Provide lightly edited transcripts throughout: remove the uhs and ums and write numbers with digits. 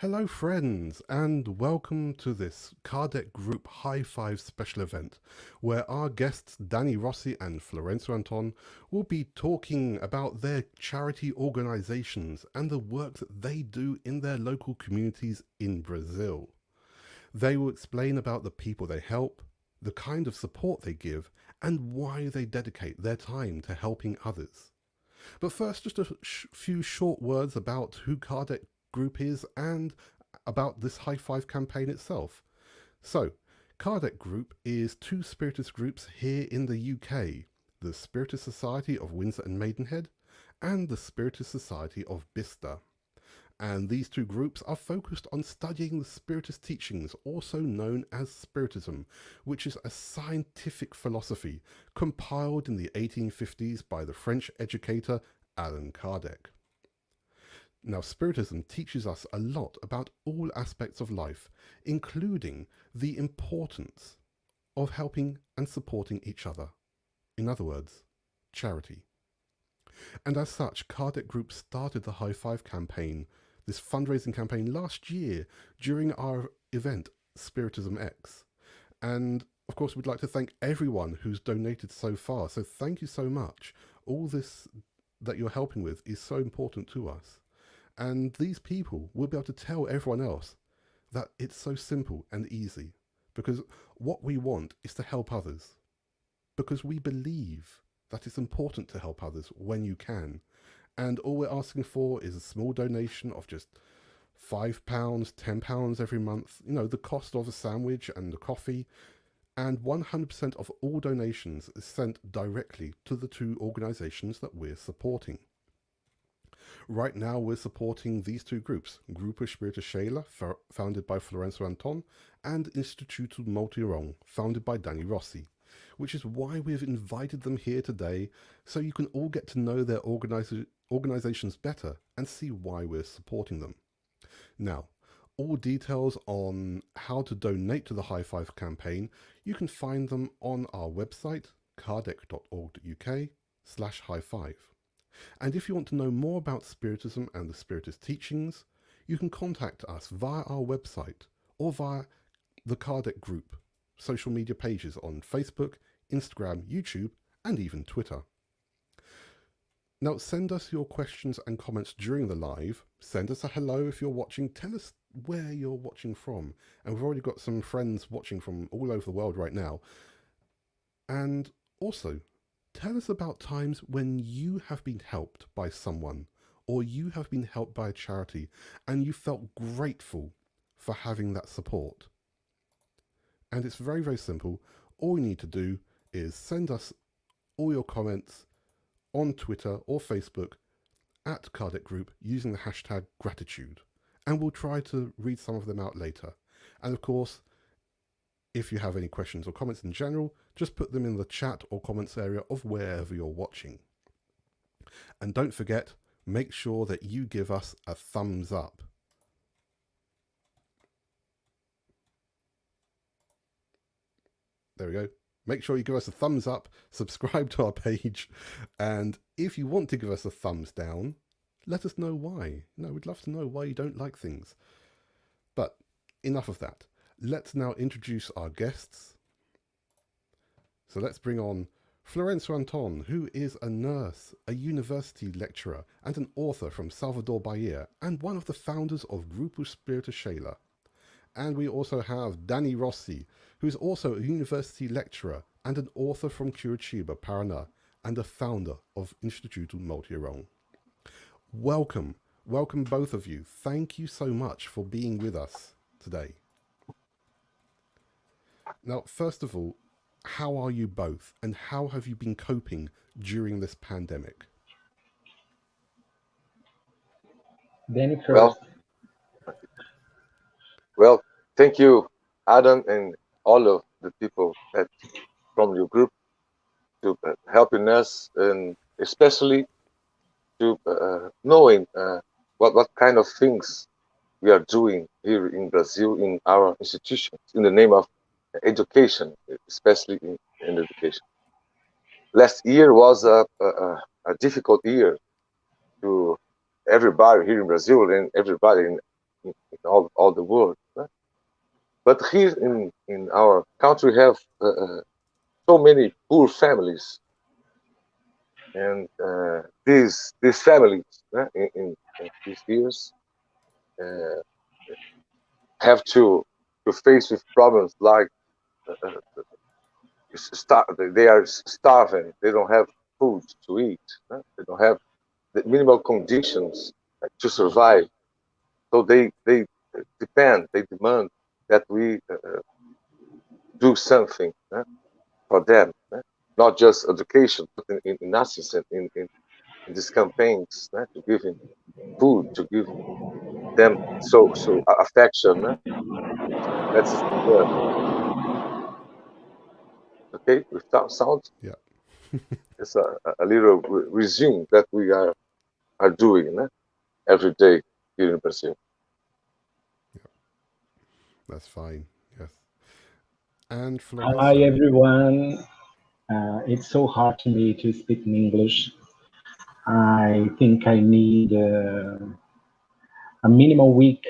Hello friends, and welcome to this Kardec Group High Five special event, where our guests Danny Rossi and Florencio Anton will be talking about their charity organizations and the work that they do in their local communities in Brazil. They will explain about the people they help, the kind of support they give, and why they dedicate their time to helping others. But first, just a few short words about who Kardec Group is and about this High Five campaign itself. So, Kardec Group is two Spiritist groups here in the UK, the Spiritist Society of Windsor and Maidenhead and the Spiritist Society of Bicester. And these two groups are focused on studying the Spiritist teachings, also known as Spiritism, which is a scientific philosophy compiled in the 1850s by the French educator Allan Kardec. Now, Spiritism teaches us a lot about all aspects of life, including the importance of helping and supporting each other. In other words, charity. And as such, Kardec Group started the High Five campaign, this fundraising campaign, last year during our event, Spiritism X. And of course, we'd like to thank everyone who's donated so far. So thank you so much. All this that you're helping with is so important to us. And these people will be able to tell everyone else that it's so simple and easy. Because what we want is to help others. Because we believe that it's important to help others when you can. And all we're asking for is a small donation of just £5, £10 every month, you know, the cost of a sandwich and the coffee. And 100% of all donations is sent directly to the two organisations that we're supporting. Right now, we're supporting these two groups, Grupo Espírita Sheila, founded by Florencio Anton, and Instituto Multirão, founded by Danny Rossi, which is why we've invited them here today, so you can all get to know their organizations better and see why we're supporting them. Now, all details on how to donate to the High Five campaign, you can find them on our website, kardec.org.uk/high5. And if you want to know more about Spiritism and the Spiritist teachings, you can contact us via our website or via the Kardec Group social media pages on Facebook, Instagram, YouTube, and even Twitter. Now, send us your questions and comments during the live. Send us a hello if you're watching. Tell us where you're watching from. And we've already got some friends watching from all over the world right now. And also, tell us about times when you have been helped by someone or you have been helped by a charity and you felt grateful for having that support. And it's very, very simple. All you need to do is send us all your comments on Twitter or Facebook at Kardec Group using the hashtag gratitude. And we'll try to read some of them out later. And of course, if you have any questions or comments in general, just put them in the chat or comments area of wherever you're watching. And don't forget, make sure that you give us a thumbs up. There we go. Make sure you give us a thumbs up, subscribe to our page, and if you want to give us a thumbs down, let us know why. We'd love to know why you don't like things. But enough of that. Let's now introduce our guests. So let's bring on Florencio Anton, who is a nurse, a university lecturer, and an author from Salvador Bahia, and one of the founders of Grupo Espírita Sheila. And we also have Danny Rossi, who is also a university lecturer and an author from Curitiba, Paraná, and a founder of Instituto Multirão. Welcome both of you. Thank you so much for being with us today. Now, first of all, how are you both, and how have you been coping during this pandemic? Danny first. Well, thank you, Adam, and all of the people from your group to helping us, and especially to knowing what kind of things we are doing here in Brazil in our institutions in the name of education, especially in education. Last year was a difficult year to everybody here in Brazil and everybody in in all the world. But here in our country, we have so many poor families, and these families in these years uh, have to face with problems like they are starving. They don't have food to eat. They don't have the minimal conditions to survive. So they they demand that we do something for them, not just education, but in essence, in these campaigns, to give them food, to give them affection. That's okay. Without sound, Yeah, it's a little resume that we are doing every day here in Brazil. that's fine. Yes. And Hi Florencio. everyone. It's so hard to me to speak in English. I think I need a minimal week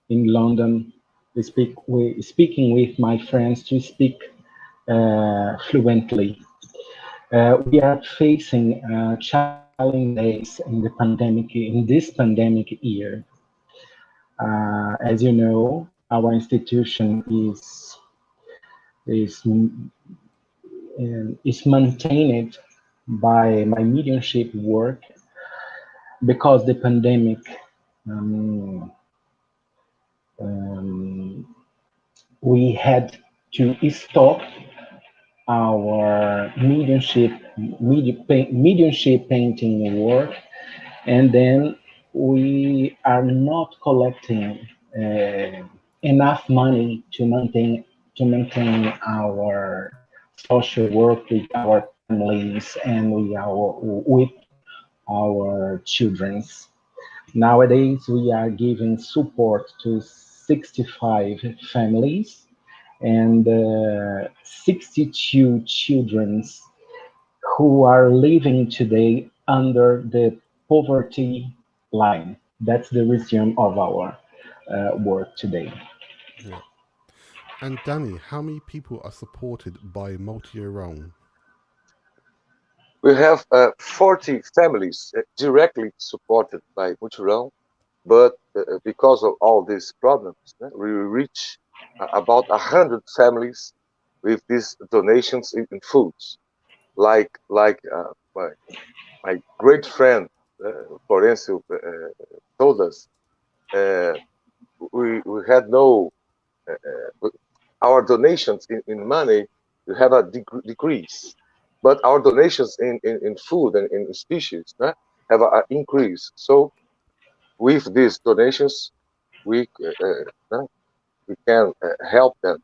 in London. Speaking with my friends to speak fluently. We are facing challenging days in the pandemic, in this pandemic year. As you know, our institution is is maintained by my mediumship work because the pandemic um, um, we had to stop our mediumship painting work, and then we are not collecting uh, enough money to maintain our social work with our families and with our childrens. Nowadays, we are giving support to 65 families and 62 children who are living today under the poverty line. That's the resume of our work today. Yeah. And Danny, how many people are supported by Multi-Oran? We have 40 families directly supported by Mutual, but because of all these problems, we reach about 100 families with these donations in foods. Like my great friend Florencio told us, uh, we had no our donations in money we have a decrease, but our donations in food and in species have an increase. So with these donations, we we can help them,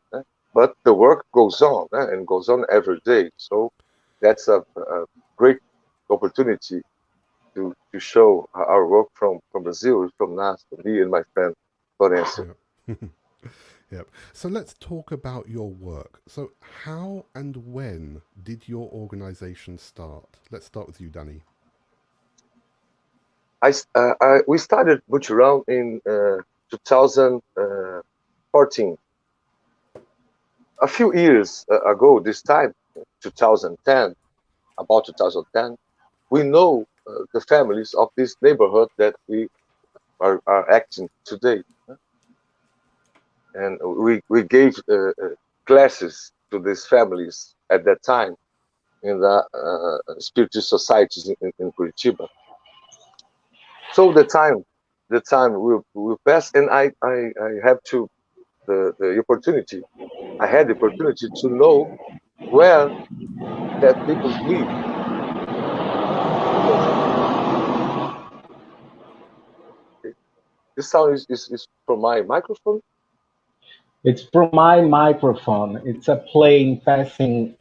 but the work goes on and goes on every day. So that's a great opportunity to show our work from Brazil, from NAS, from me and my friend Florencio. Yeah. Yep. So let's talk about your work. So how and when did your organization start? Let's start with you, Danny. We started Butcherão in 2014. A few years ago, this time, 2010, about 2010, we know the families of this neighborhood that we are acting today. And we gave classes to these families at that time in the spiritual societies in Curitiba. So the time will pass, and I have to the opportunity. I had the opportunity to know where that people live. This sound is from my microphone. It's from my microphone. It's a plane passing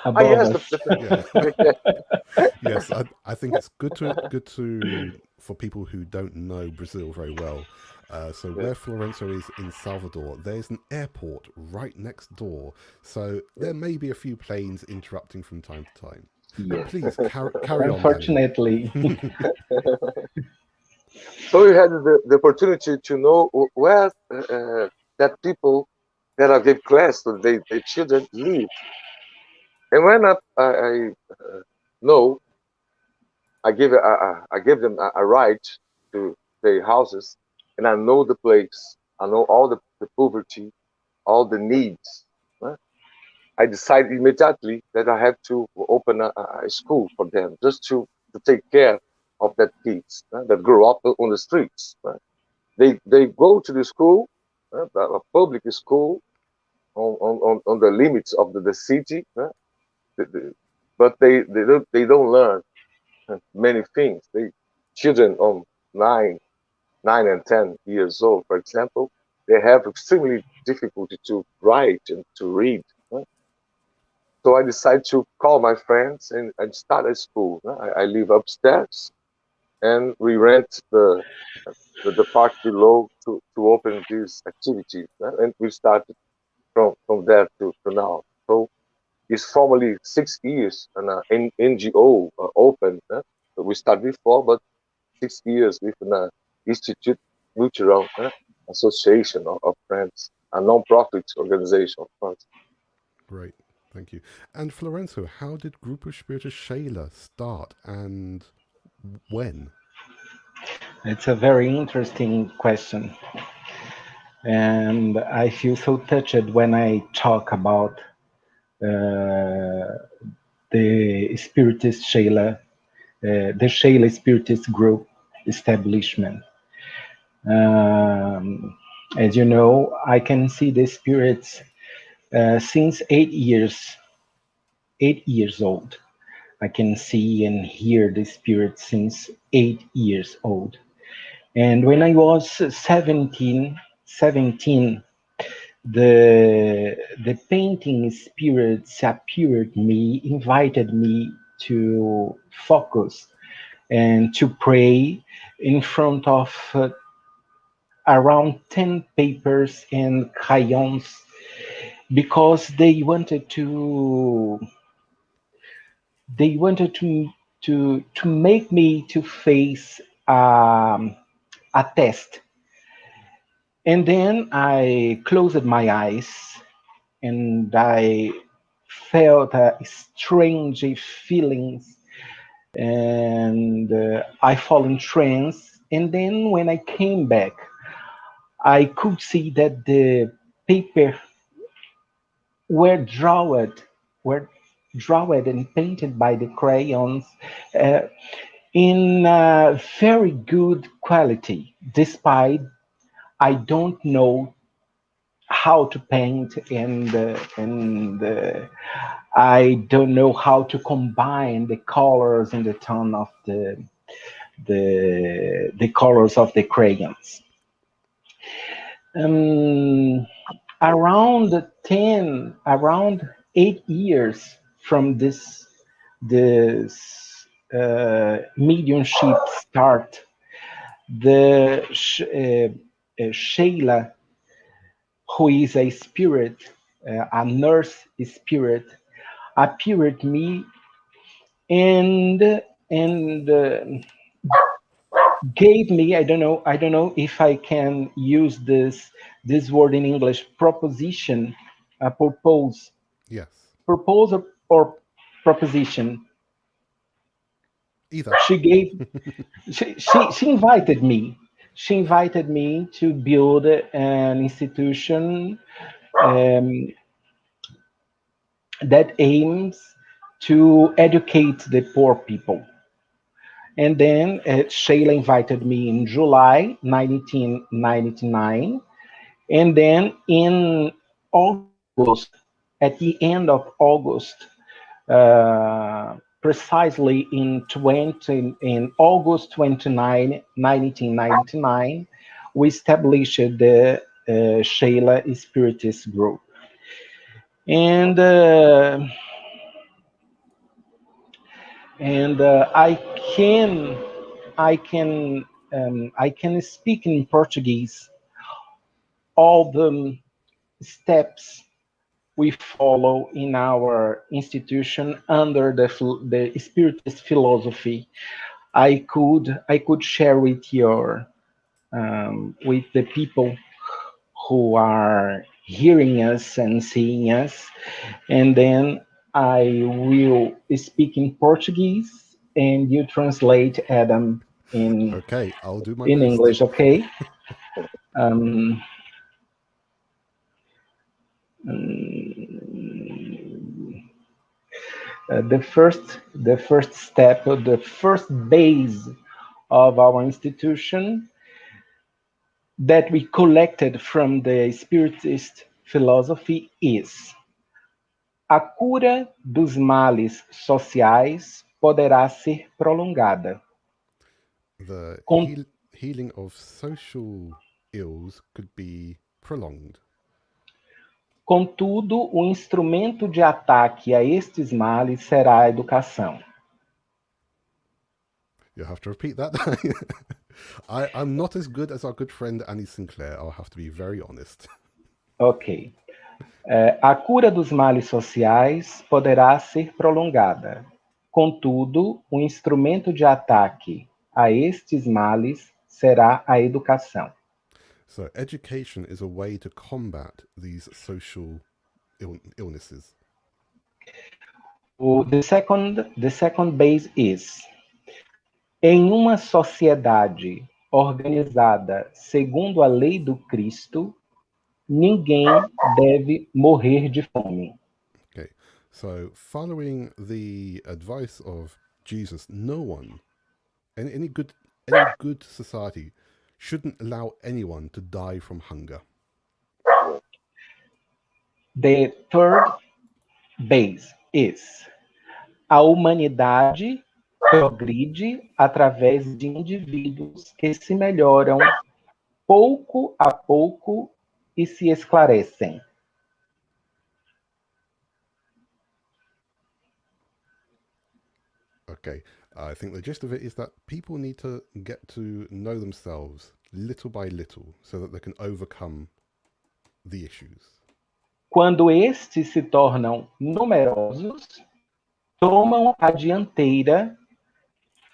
Ah, above yes, us. Yeah. yeah, Yes, I think it's good to for people who don't know Brazil very well. So yeah, where Florencio is in Salvador, there's an airport right next door. So yeah. there may be a few planes interrupting from time to time. But Yes. please carry on, Danny. Unfortunately, So we had the opportunity to know where that people that I gave class to, their children live. And when I know, I give them a ride to their houses, and I know the place. I know all the poverty, all the needs. Right? I decided immediately that I have to open a school for them, just to take care of that kids that grow up on the streets. Right? They go to the school, a public school on the limits of the city, but they don't learn many things. They children on 9 and 10 years old, for example, they have extremely difficulty to write and to read. So I decided to call my friends and start a school. I live upstairs, and we rent the park below to open this activity, and we started from there to now. So it's formally 6 years, and an NGO open. We started before, but 6 years with an institute cultural association of friends, a non-profit organization, of course. Great, thank you. And Florenzo, how did Grupo Espírito Sheila start and when? It's a very interesting question. And I feel so touched when I talk about the Spiritist Sheila, the Sheila Spiritist Group establishment. Um, as you know, I can see the spirits since 8 years, 8 years old. I can see and hear the spirit since 8 years old. And when I was 17, the painting spirits appeared me, invited me to focus and to pray in front of around 10 papers and crayons because they wanted to make me to face a test. And then I closed my eyes and I felt strange feelings, and I fall in trance. And then when I came back, I could see that the paper were drawn, were drawn and painted by the crayons uh, in very good quality, despite I don't know how to paint, and I don't know how to combine the colors and the tone of the colors of the crayons. Um, around 8 years from this mediumship start, the Sheila, who is a spirit, a nurse spirit, appeared me and gave me, I don't know if I can use this word in English, proposition, a Yes, proposal or proposition. either. She gave she invited me to build an institution um, that aims to educate the poor people. And then Shayla invited me in July 1999. And then in August, at the end of August, precisely in August 29, 1999, we established the Shayla Spiritist Group. And I can I can I can speak in Portuguese all the steps we follow in our institution under the Spiritist philosophy. I could share with with the people who are hearing us and seeing us, and then I will speak in Portuguese, and you translate, Adam, Okay, I'll do my in best. English. Okay. Um, the first step, the first base of our institution that we collected from the Spiritist philosophy is: a cura dos males sociais poderá ser prolongada. The Com- healing of social ills could be prolonged. Contudo, o instrumento de ataque a estes males será a educação. You'll have to repeat that. I'm not as good as our good friend Annie Sinclair. I'll have to be very honest. Ok. A cura dos males sociais poderá ser prolongada. Contudo, o instrumento de ataque a estes males será a educação. So, education is a way to combat these social illnesses. The second base is: em uma sociedade organizada segundo a lei do Cristo, ninguém deve morrer de fome. Okay, so following the advice of Jesus, no one, any good society, shouldn't allow anyone to die from hunger. The third base is: a humanidade progride através de indivíduos que se melhoram pouco a pouco e se esclarecem. Okay, I think the gist of it is that people need to get to know themselves little by little so that they can overcome the issues. Quando estes se tornam numerosos, tomam a dianteira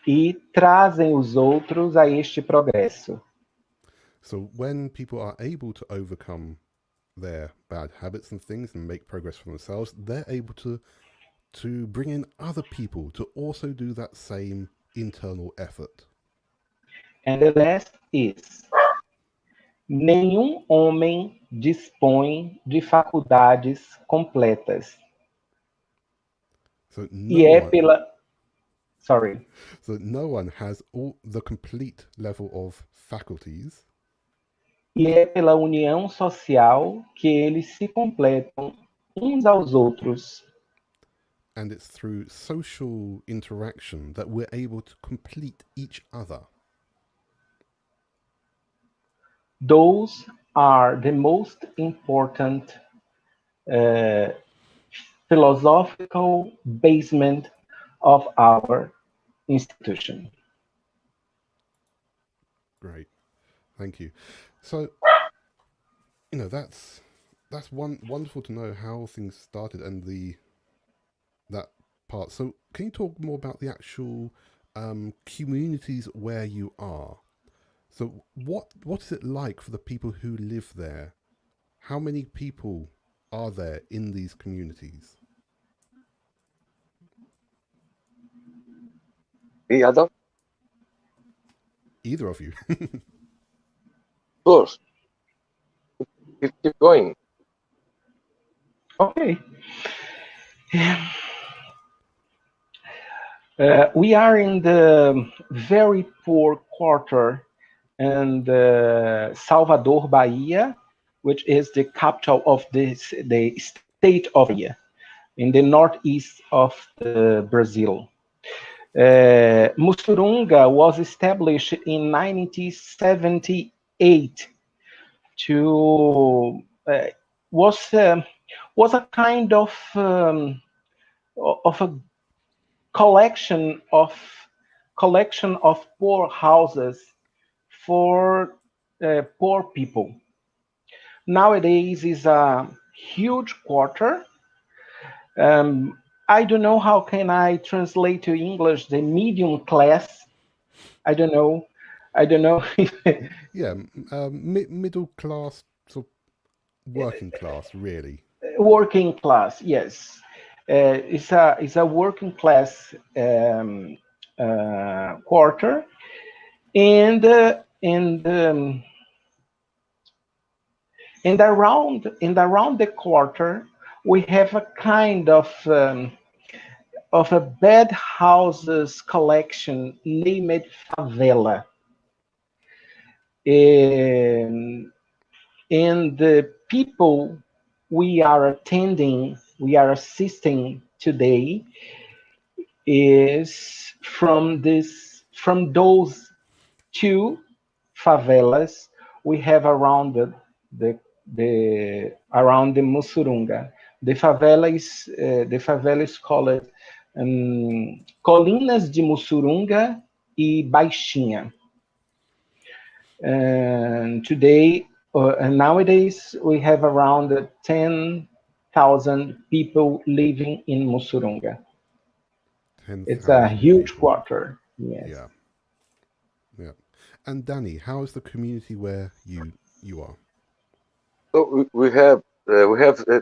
e trazem os outros a este progresso. So when people are able to overcome their bad habits and things and make progress for themselves, they're able to bring in other people to also do that same internal effort. And the last is: nenhum homem dispõe de faculdades completas. So E é pela... Sorry. So no one has all the complete level of faculties. E é pela união social que eles se completam uns aos outros. And it's through social interaction that we're able to complete each other. Those are the most important philosophical basement of our institution. Great, thank you. So, that's wonderful to know how things started and that part. So, can you talk more about the actual communities where you are? So, what is it like for the people who live there? How many people are there in these communities? Me, Adam? Either of you. Sure. Keep going. Okay. We are in the very poor quarter in Salvador, Bahia, which is the capital of the state of Bahia, in the northeast of Brazil. Mussurunga was established in 1978 to was a kind of a collection of poor houses for poor people. Nowadays is a huge quarter. I don't know how can I translate to English the medium class I don't know. I don't know. Yeah, middle class, sort of working class, really. Working class, yes. It's a working class quarter, and around the quarter we have a kind of a bed houses collection named favela. And, and the people we are assisting today is from those two favelas we have around the around the Mussurunga. The favela is called Colinas de Mussurunga e Baixinha. And today, and nowadays, we have around 10,000 people living in Mussurunga. It's a 10,000 huge people. quarter. Yes. Yeah, yeah. And Danny, how is the community where you are? So we have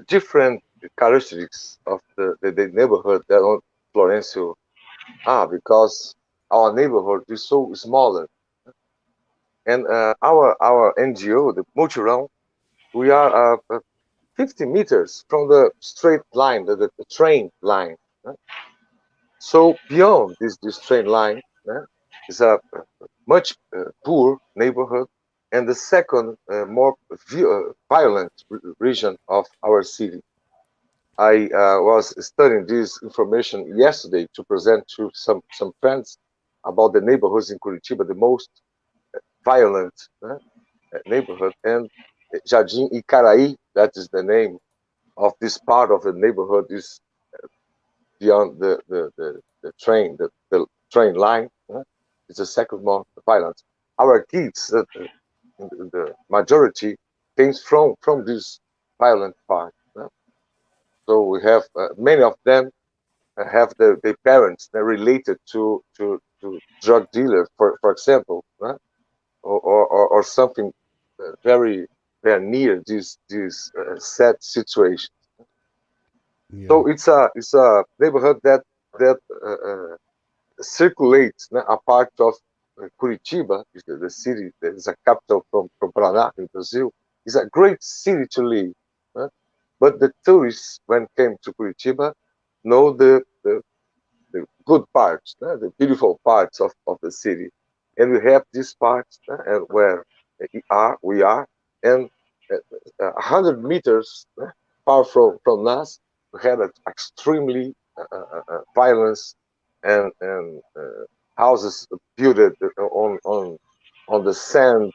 different characteristics of the neighborhood that on Florencio are, because our neighborhood is so smaller, and our NGO, the Mutirão, we are 50 meters from the straight line, the train line. So beyond this train line is a much poor neighborhood, and the second more violent region of our city. I was studying this information yesterday to present to some friends about the neighborhoods in Curitiba, the most violent neighborhood, and Jardim Icaraí, that is the name of this part of the neighborhood, is beyond the train, the train line. It's the second most violent. Our kids, the majority, came from this violent part. So we have many of them have the parents that are related to drug dealers, for example, or something very very near this sad situation. Yeah, So it's a neighborhood that circulates a part of Curitiba, is the city that is a capital from Paraná in Brazil. It's a great city to live. But the tourists, when came to Curitiba, know the good parts, the beautiful parts of the city. And we have these parts and where we are, and 100 meters far from us, we had an extremely violence and houses built on the sand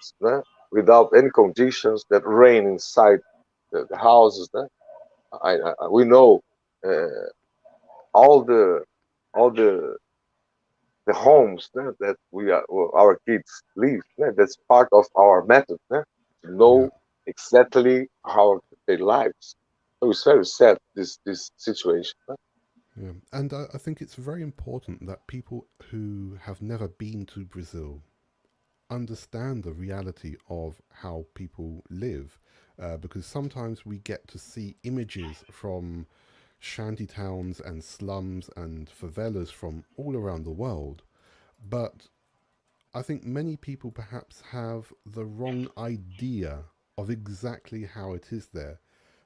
without any conditions that rain inside the houses. We know uh, all the homes that our kids live. That's part of our method to yeah, know exactly how their lives. So it's very sad this situation. yeah. And I think it's very important that people who have never been to Brazil understand the reality of how people live, because sometimes we get to see images from shanty towns and slums and favelas from all around the world, but I think many people perhaps have the wrong idea of exactly how it is there,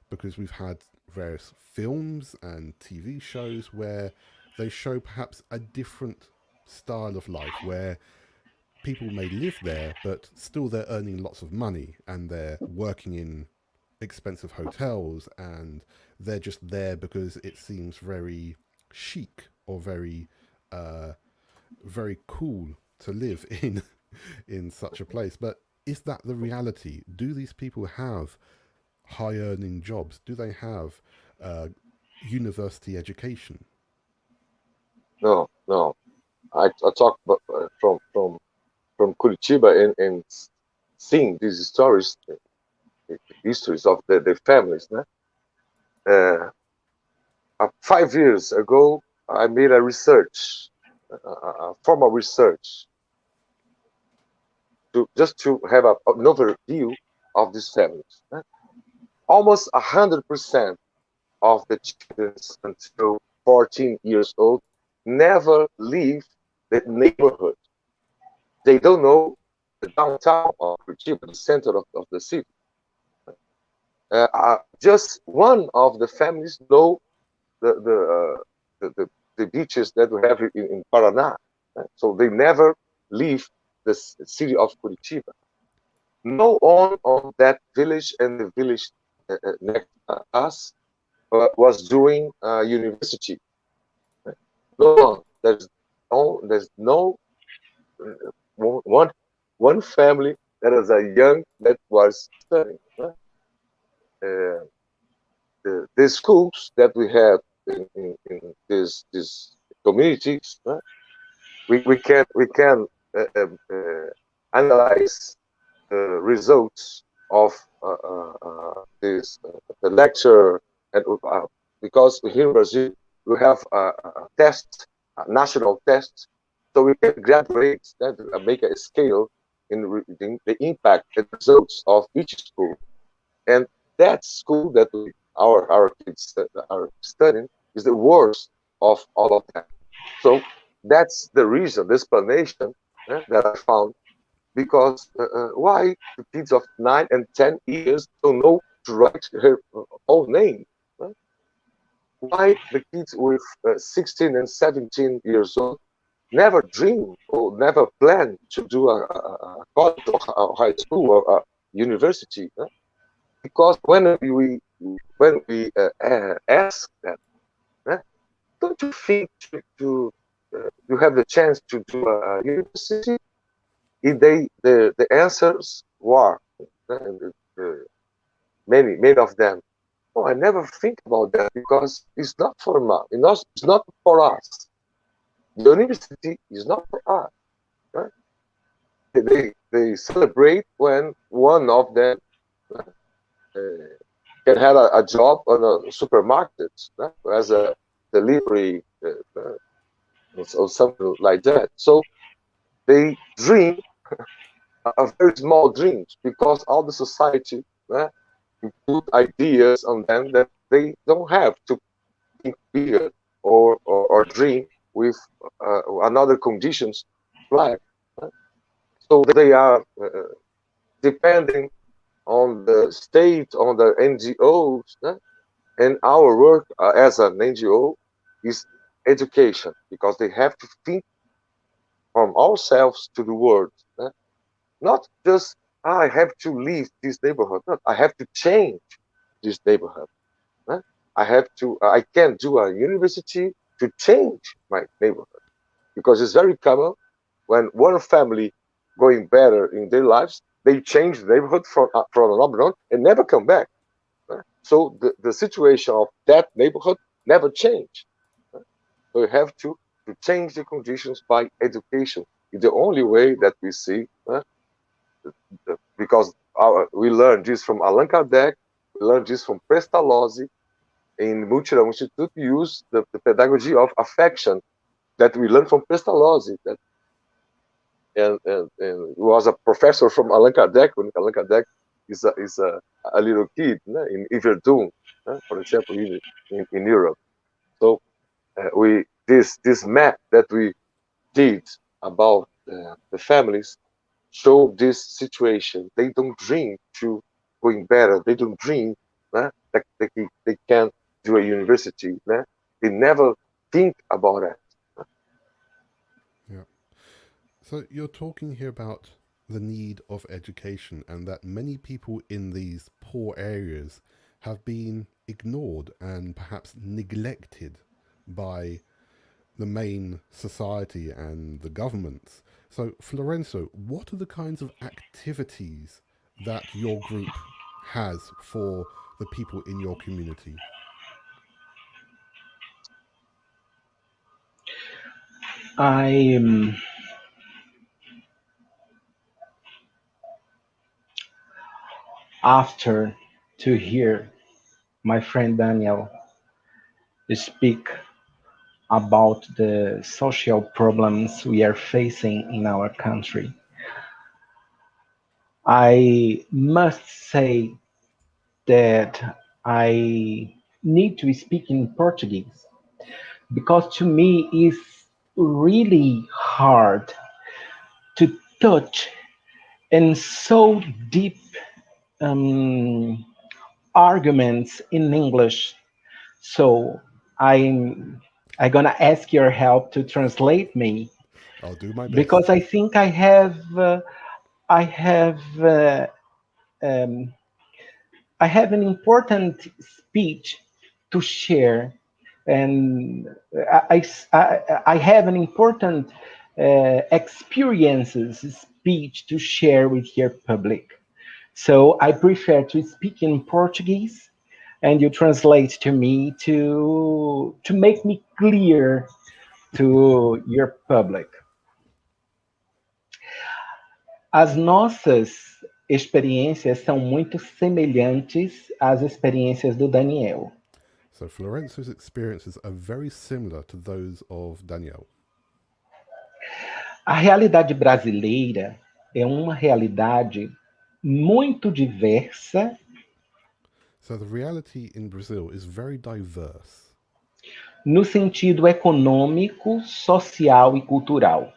because we've had various films and TV shows where they show perhaps a different style of life where people may live there, but still they're earning lots of money and they're working in expensive hotels and they're just there because it seems very chic or uh, very cool to live in such a place. But is that the reality? Do these people have high earning jobs? Do they have uh, university education? No, no. I talk about, from Curitiba and seeing these stories, the histories of the families. 5 years ago, I made a research, a formal research just to have an overview of these families. Almost 100% of the children until 14 years old never leave the neighborhood. They don't know the downtown of Curitiba, the center of the city. Just one of the families know the beaches that we have in Paraná. So they never leave the city of Curitiba. No one on that village and the village next to us was doing university. No one. There's no one family that is a young that was studying. The schools that we have in these communities, we can analyze the results of this the lecture, and because here in Brazil we have tests, national tests, so we can graduate that, make a scale in the impact and results of each school, and that school that our kids are studying is the worst of all of them. So that's the reason, the explanation that I found, because why the kids of 9 and 10 years don't know to write her own name? Why the kids with 16 and 17 years old never dream or never plan to do a college or a high school or a university? Because when we ask them, don't you think to you have the chance to do a university? The answers were many of them. Oh, I never think about that because it's not for it's not for us. The university is not for us. Right? They celebrate when one of them can have a job on a supermarket, right? As a delivery or something like that. So they dream a very small dreams because all the society put ideas on them that they don't have to think bigger or dream with another conditions life. So they are depending on the state, on the NGOs, and our work as an NGO is education, because they have to think from ourselves to the world. Not just, I have to leave this neighborhood. No, I have to change this neighborhood. I can do a university to change my neighborhood, because it's very common when one family going better in their lives, they change the neighborhood from another one and never come back. So the situation of that neighborhood never change. So you have to change the conditions by education. It's the only way that we see, because we learned this from Allan Kardec, we learned this from Pestalozzi. In Mutirão Institute, we use the pedagogy of affection that we learned from Pestalozzi. And was a professor from Allan Kardec when Allan Kardec is a little kid in Yverdon, for example, in Europe. So this map that we did about the families show this situation. They don't dream to going better. They don't dream that they can do a university. They never think about it. Yeah. So you're talking here about the need of education, and that many people in these poor areas have been ignored and perhaps neglected by the main society and the governments. So, Florencio, what are the kinds of activities that your group has for the people in your community? After to hear my friend Daniel speak about the social problems we are facing in our country, I must say that I need to speak in Portuguese because to me it's really hard to touch and so deep um, arguments in English. So I'm I'm gonna ask your help to translate me I'll do my because best. I think I have um, I have an important speech to share, and I have an important experiences speech to share with your public. So I prefer to speak in Portuguese, and you translate to me to make me clear to your public. As nossas experiências são muito semelhantes às experiências do Daniel. So Florenzo's experiences are very similar to those of Danielle. A realidade brasileira é uma realidade muito diversa So the reality in Brazil is very diverse no sentido econômico, social e cultural.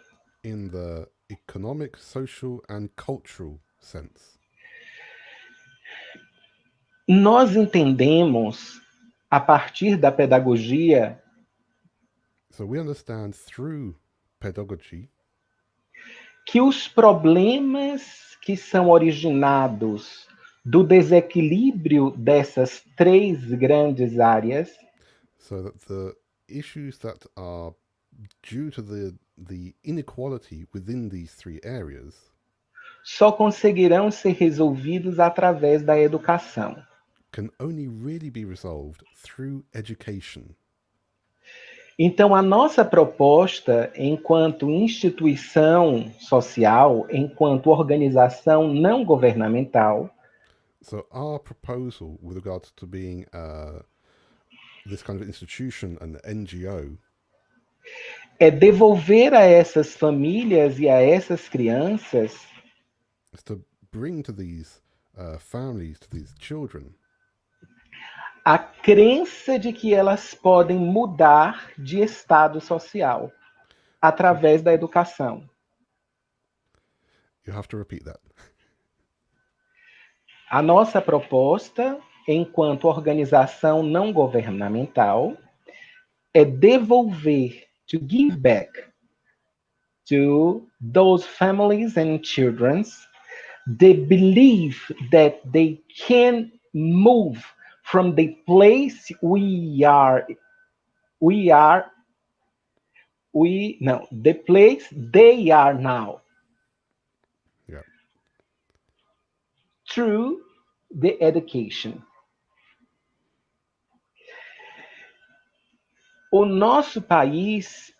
in the economic, social, and cultural sense. Nós entendemos, a partir da pedagogia, So we understand through pedagogy que os problemas que são originados do desequilíbrio dessas três grandes áreas so that the issues that are due to the inequality within these three areas só conseguirão ser resolvidos através da educação. can only really be resolved through education. Então, a nossa proposta, enquanto instituição social, enquanto organização não governamental, So our proposal with regards to being this kind of institution, an NGO, é devolver a essas famílias e a essas crianças is to bring to these families, to these children, a crença de que elas podem mudar de estado social através da educação. you have to repeat that. A nossa proposta, enquanto organização não governamental, é devolver, to give back to those families and children the belief that they can move from the place the place they are now Yeah. through the education. O nosso país,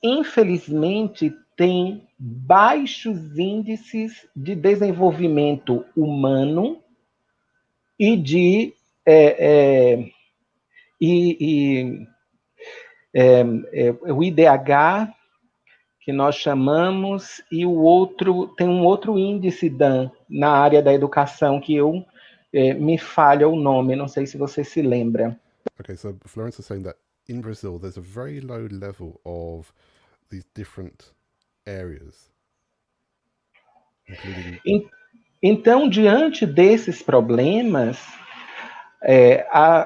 infelizmente, tem baixos índices de desenvolvimento humano e de o IDH que nós chamamos e o outro tem um outro índice Dan na área da educação que eu me falha o nome, não sei se você se lembra. Okay, so Florence is saying that in Brazil there's a very low level of these different areas, including. Então, diante desses problemas,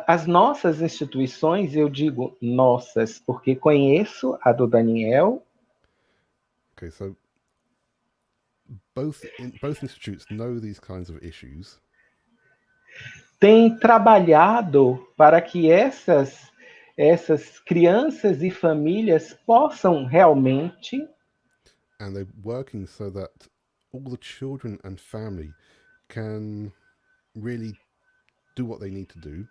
as nossas instituições, eu digo nossas, porque conheço a do Daniel. Okay, so both institutes know these kinds of issues. Têm trabalhado para que essas crianças e famílias possam realmente And they're working so that all the children and family can really do what they need to do.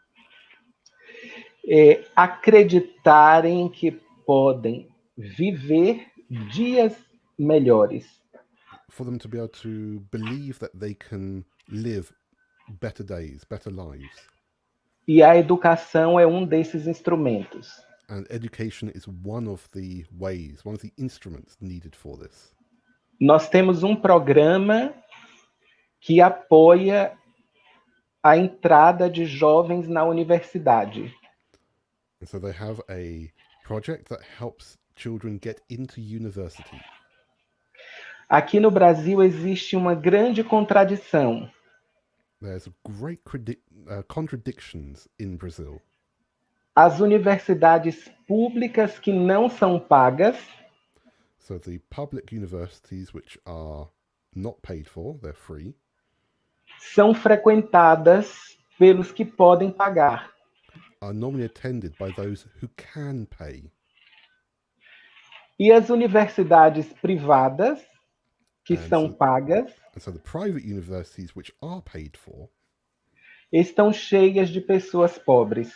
Acreditarem que podem viver dias melhores. For them to be able to believe that they can live better days, better lives. E a educação é um desses instrumentos. And education is one of the ways, one of the instruments needed for this. Nós temos um programa que apoia a entrada de jovens na universidade. And so they have a project that helps children get into university. Aqui no Brasil existe uma grande contradição. There's great contradictions in Brazil. As universidades públicas que não são pagas So the public universities, which are not paid for, they're free, são frequentadas pelos que podem pagar. are normally attended by those who can pay. E as universidades privadas, que são pagas, And so the private universities, which are paid for, estão cheias de pessoas pobres.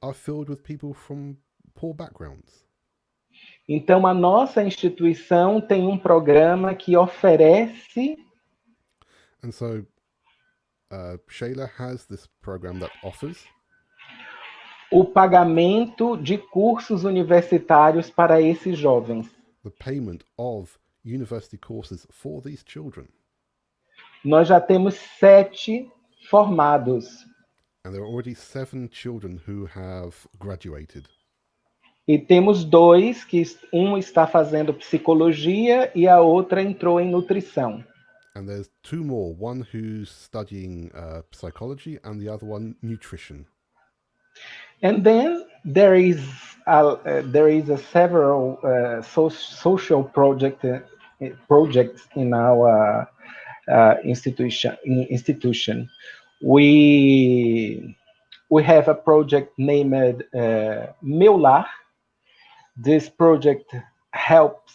are filled with people from poor backgrounds. Então, a nossa instituição tem um programa que oferece And so Sheila has this program that offers o pagamento de cursos universitários para esses jovens. the payment of university courses for these children. Nós já temos 7 formados. And there are already 7 children who have graduated. E temos 2, que um está fazendo psicologia e a outra entrou em nutrição. And there's 2 more, one who's studying psychology and the other one nutrition. And then there is a several social projects in our institution. We have a project named Meu Lar. This project helps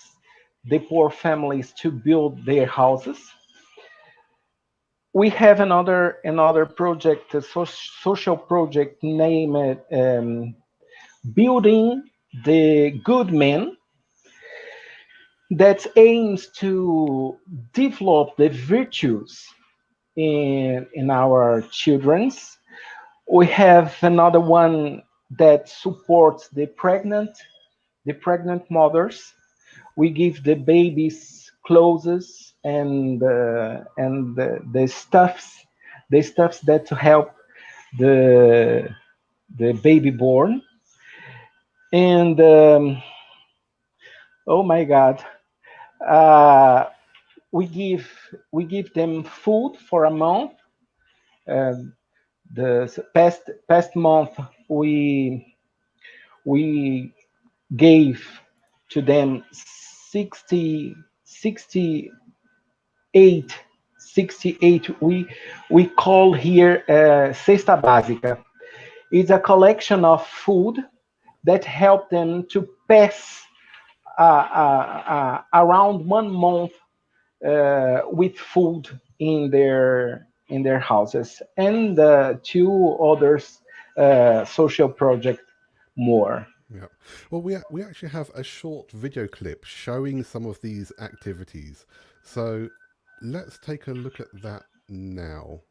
the poor families to build their houses. We have another project, a social project named Building the Good Men, that aims to develop the virtues in our children. We have another one that supports the pregnant mothers. We give the babies clothes and the stuffs that help the baby born. And oh my God, we give them food for a month. The past month we gave to them 68. We call here cesta básica. It's a collection of food that help them to pass around 1 month with food in their houses, and 2 others social project more. Yeah. Well, we actually have a short video clip showing some of these activities. So let's take a look at that now.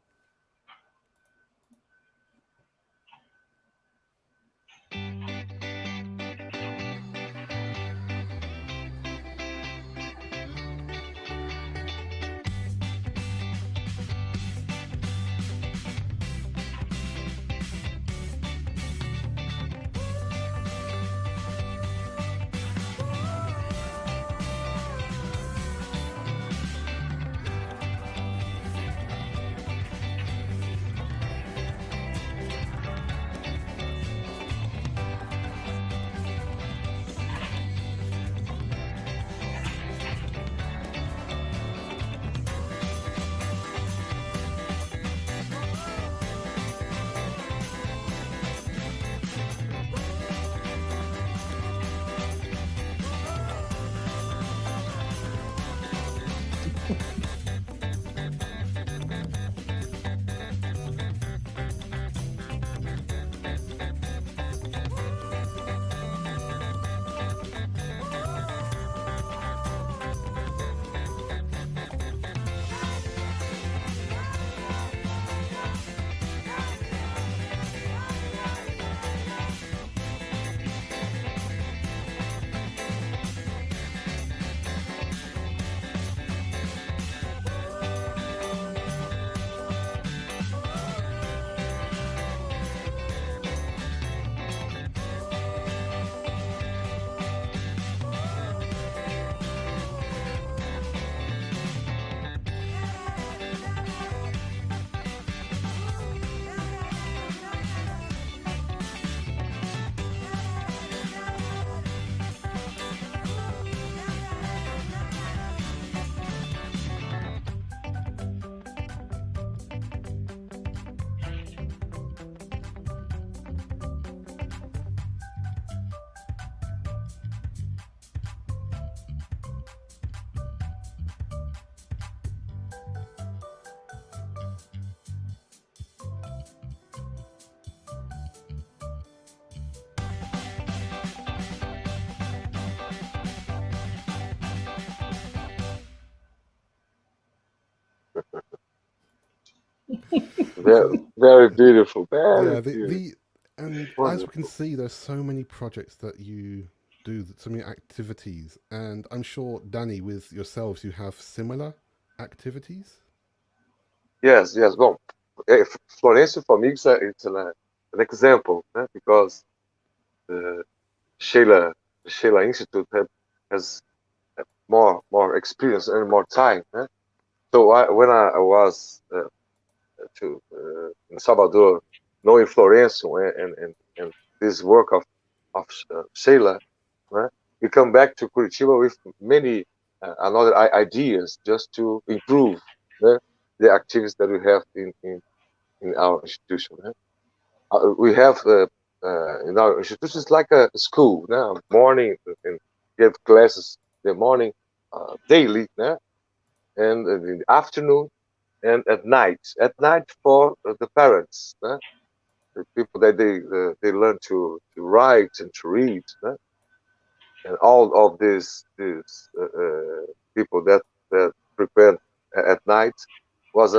Very, So very beautiful. Very yeah, beautiful. and as we can Wonderful. see, there's so many projects that you do, so many activities, and I'm sure Danny, with yourselves, you have similar activities. Yes, yes. Well, Florencio for me it's an example, because the Sheila the Sheila Institute has more experience and more time. So when I was in Salvador, knowing Florencio and this work of Sheila, né? We come back to Curitiba with many another ideas just to improve né? The activities that we have in our institution. Né? We have in our institution it's like a school. Né? Morning and we have classes the morning daily, né? And in the afternoon and at night. At night for the parents, né? The people that they learn to write and to read. Né? And all of these people that prepare at night was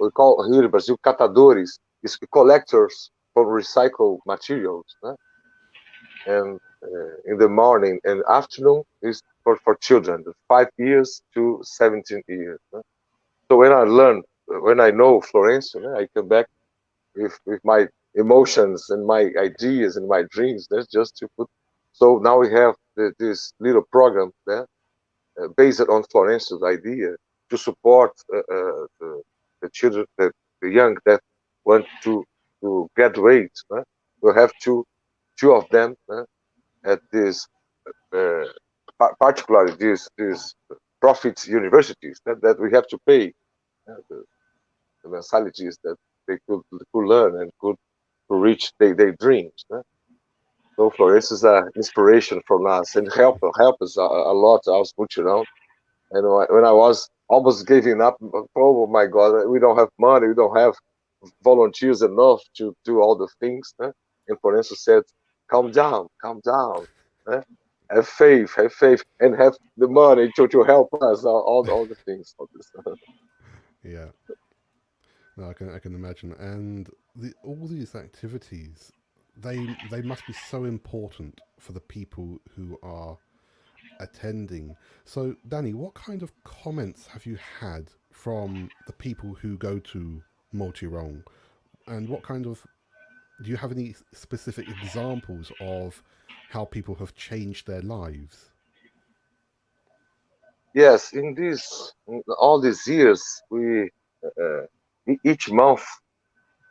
we call here in Brazil catadores, is collectors for recycled materials, né? And in the morning and afternoon is for children, 5 years to 17 years. Né? So when I know Florence, né, I come back with my emotions and my ideas and my dreams. That's just to put. So now we have this little program there based on Florence's idea to support the children, the young that want to graduate. We'll have two of them at this uh, particularly these profit universities that we have to pay the mensalities that they could learn and could reach their dreams. So Florence is an inspiration from us and help us a lot. I was putting on, and when I was almost giving up, oh my God, we don't have money, we don't have volunteers enough to do all the things. And Florence said, calm down, eh? Have faith, and have the money to help us. All the things. All this. Yeah, no, I can imagine, and all these activities, they must be so important for the people who are attending. So, Danny, what kind of comments have you had from the people who go to Multirong, and what kind of do you have any specific examples of how people have changed their lives? Yes, in all these years, each month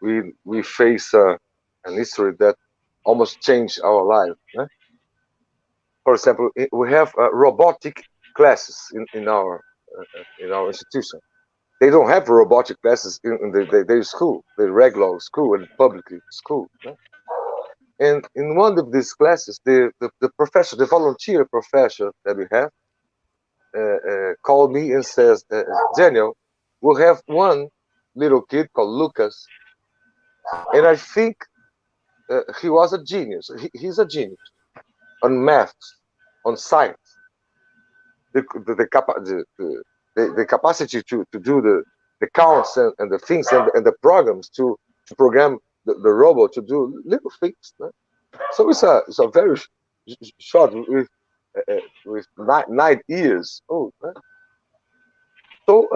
we face an history that almost changed our life. For example, we have robotic classes in our institution. They don't have robotic classes in their school, the regular school and public school. And in one of these classes, the professor, the volunteer professor that we have, called me and says, Daniel, we'll have one little kid called Lucas, and I think he was a genius. He's a genius on math, on science, the capacity to do the counts and the things and the programs to program the robot to do little things. So it's a very short with 9 years old. So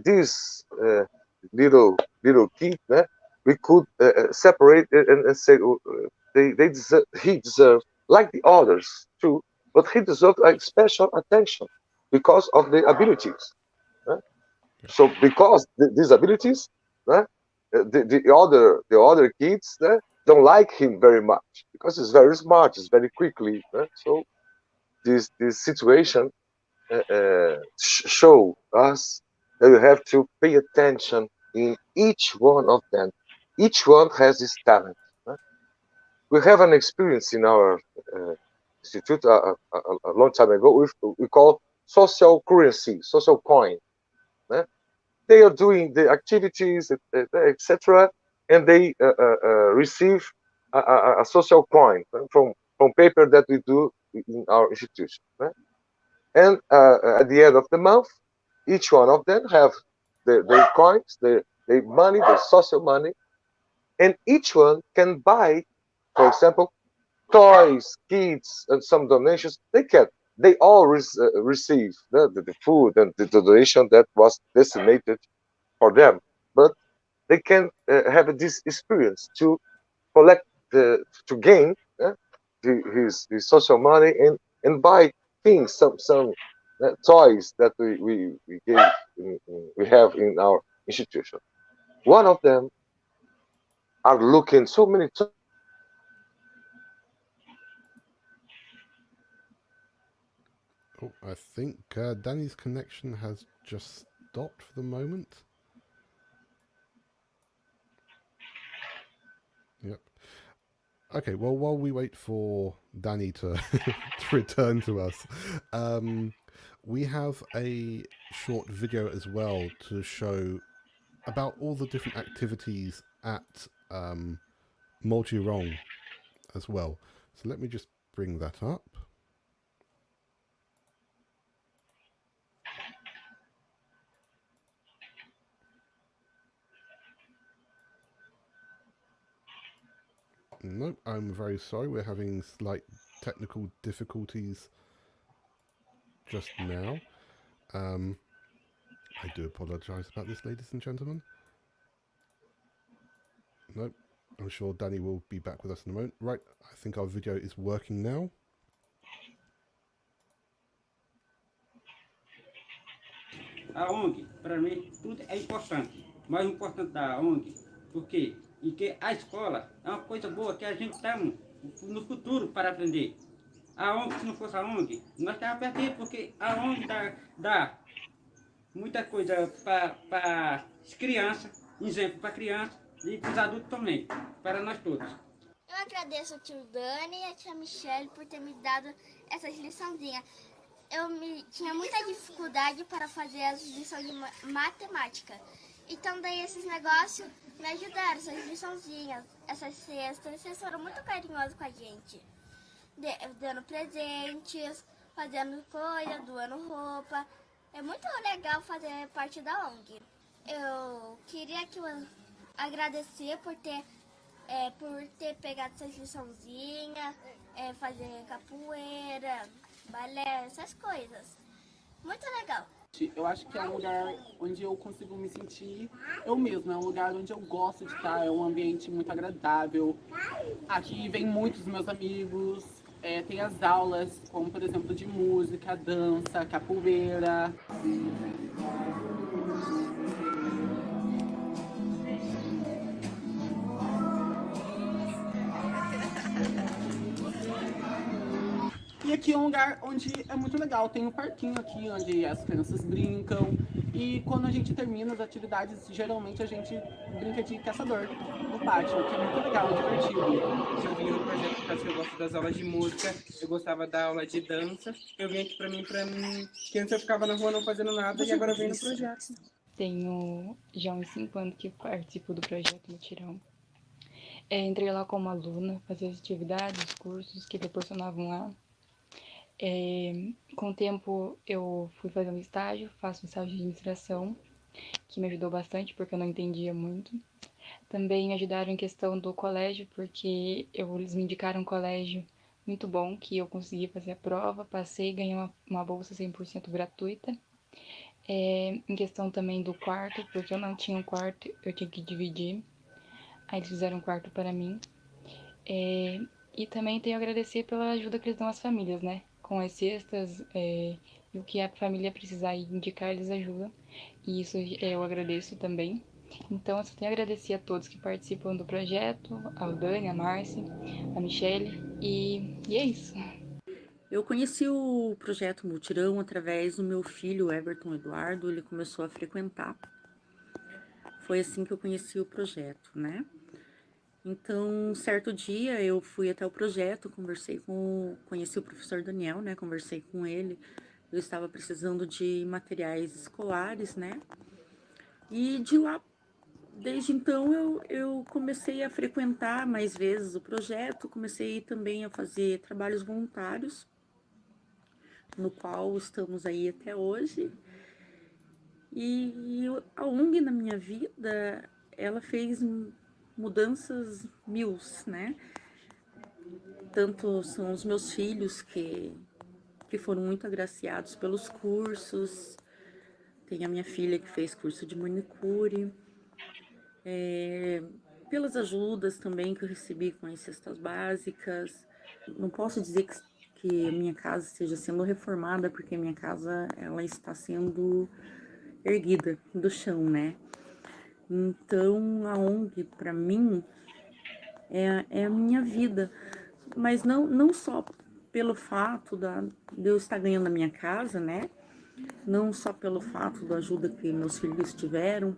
this little kid, we could separate and say they deserve, he deserves like the others too, but he deserves like special attention because of the abilities. eh. So because these abilities, the other kids don't like him very much because he's very smart, he's very quickly. So this situation show us that we have to pay attention in each one of them. Each one has his talent. We have an experience in our institute a long time ago. We call social currency, social coin. They are doing the activities, etc., and they receive a social coin from paper that we do in our institution. And at the end of the month, each one of them have their coins, their money, their social money, and each one can buy, for example, toys, kits, and some donations. They all receive the food and the donation that was designated for them, but they can have this experience to collect to gain his social money and buy things, some toys that we gave we have in our institution. One of them are looking so many Oh, I think Danny's connection has just stopped for the moment. Yep. Okay, well, while we wait for Danny to, to return to us, we have a short video as well to show about all the different activities at Multirong as well. So let me just bring that up. Nope, I'm very sorry. We're having slight technical difficulties just now. I do apologise about this, ladies and gentlemen. Nope, I'm sure Danny will be back with us in a moment. Right, I think our video is working now. A ONG, para mim, tudo é importante. Mais importante da ONG, porque e que a escola é uma coisa boa que a gente está no futuro para aprender. A ONG, se não fosse a ONG, nós estávamos perdidos, porque a ONG dá muita coisa para as crianças, exemplo para crianças e para os adultos também, para nós todos. Eu agradeço ao tio Dani e à tia Michelle por ter me dado essas liçãozinhas. Tinha muita dificuldade para fazer as lições de matemática. Então daí esses negócios me ajudaram, essas liçãozinhas, essas cestas. Vocês foram muito carinhosos com a gente. Dando presentes, fazendo coisa, doando roupa. É muito legal fazer parte da ONG. Eu queria agradecer por ter pegado essas liçãozinhas, fazer capoeira, balé, essas coisas. Muito legal. Eu acho que é um lugar onde eu consigo me sentir eu mesma, é um lugar onde eu gosto de estar, é um ambiente muito agradável. Aqui vem muitos meus amigos, tem as aulas, como por exemplo de música, dança, capoeira. E aqui é um lugar onde é muito legal, tem um parquinho aqui onde as crianças brincam. E quando a gente termina as atividades, geralmente a gente brinca de caçador no pátio, que é muito legal, é divertido. Eu vim no projeto porque eu gosto das aulas de música, eu gostava da aula de dança. Eu vim aqui para mim, que antes eu ficava na rua não fazendo nada e agora eu venho no projeto. Tenho já uns 5 anos que participo do projeto Mutirão. Entrei lá como aluna, fazia as atividades, os cursos que proporcionavam lá. Com o tempo eu fui fazer um estágio, faço um estágio de administração, que me ajudou bastante porque eu não entendia muito. Também me ajudaram em questão do colégio, porque eles me indicaram um colégio muito bom, que eu consegui fazer a prova, passei e ganhei uma bolsa 100% gratuita. Em questão também do quarto, porque eu não tinha um quarto, eu tinha que dividir. Aí eles fizeram um quarto para mim. E também tenho a agradecer pela ajuda que eles dão às famílias, né? Com as cestas e o que a família precisar indicar, eles ajudam. E isso eu agradeço também. Então, eu só tenho a agradecer a todos que participam do projeto, ao Dani, a Márcia, a Michelle, e é isso. Eu conheci o projeto Mutirão através do meu filho, Everton Eduardo, ele começou a frequentar. Foi assim que eu conheci o projeto, né? Então, certo dia eu fui até o projeto, conheci o professor Daniel, né? Conversei com ele. Eu estava precisando de materiais escolares, né? E de lá, desde então, eu comecei a frequentar mais vezes o projeto, comecei também a fazer trabalhos voluntários, no qual estamos aí até hoje. E a ONG na minha vida, ela fez mudanças mil, né? Tanto são os meus filhos que foram muito agraciados pelos cursos. Tem a minha filha que fez curso de manicure. Pelas ajudas também que eu recebi com as cestas básicas. Não posso dizer que a minha casa esteja sendo reformada, porque a minha casa ela está sendo erguida do chão, né? Então a ONG para mim é a minha vida, mas não só pelo fato de eu estar ganhando a minha casa, né? Não só pelo fato da ajuda que meus filhos tiveram,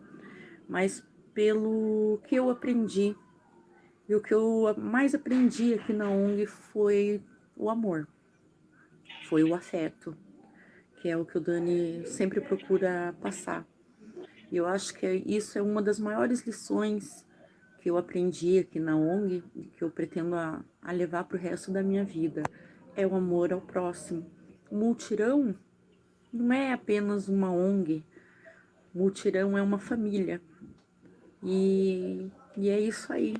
mas pelo que eu aprendi. E o que eu mais aprendi aqui na ONG foi o amor, foi o afeto, que é o que o Dani sempre procura passar. E eu acho que isso é uma das maiores lições que eu aprendi aqui na ONG e que eu pretendo a levar para o resto da minha vida. É o amor ao próximo. O Multirão não é apenas uma ONG, o Multirão é uma família. E é isso aí.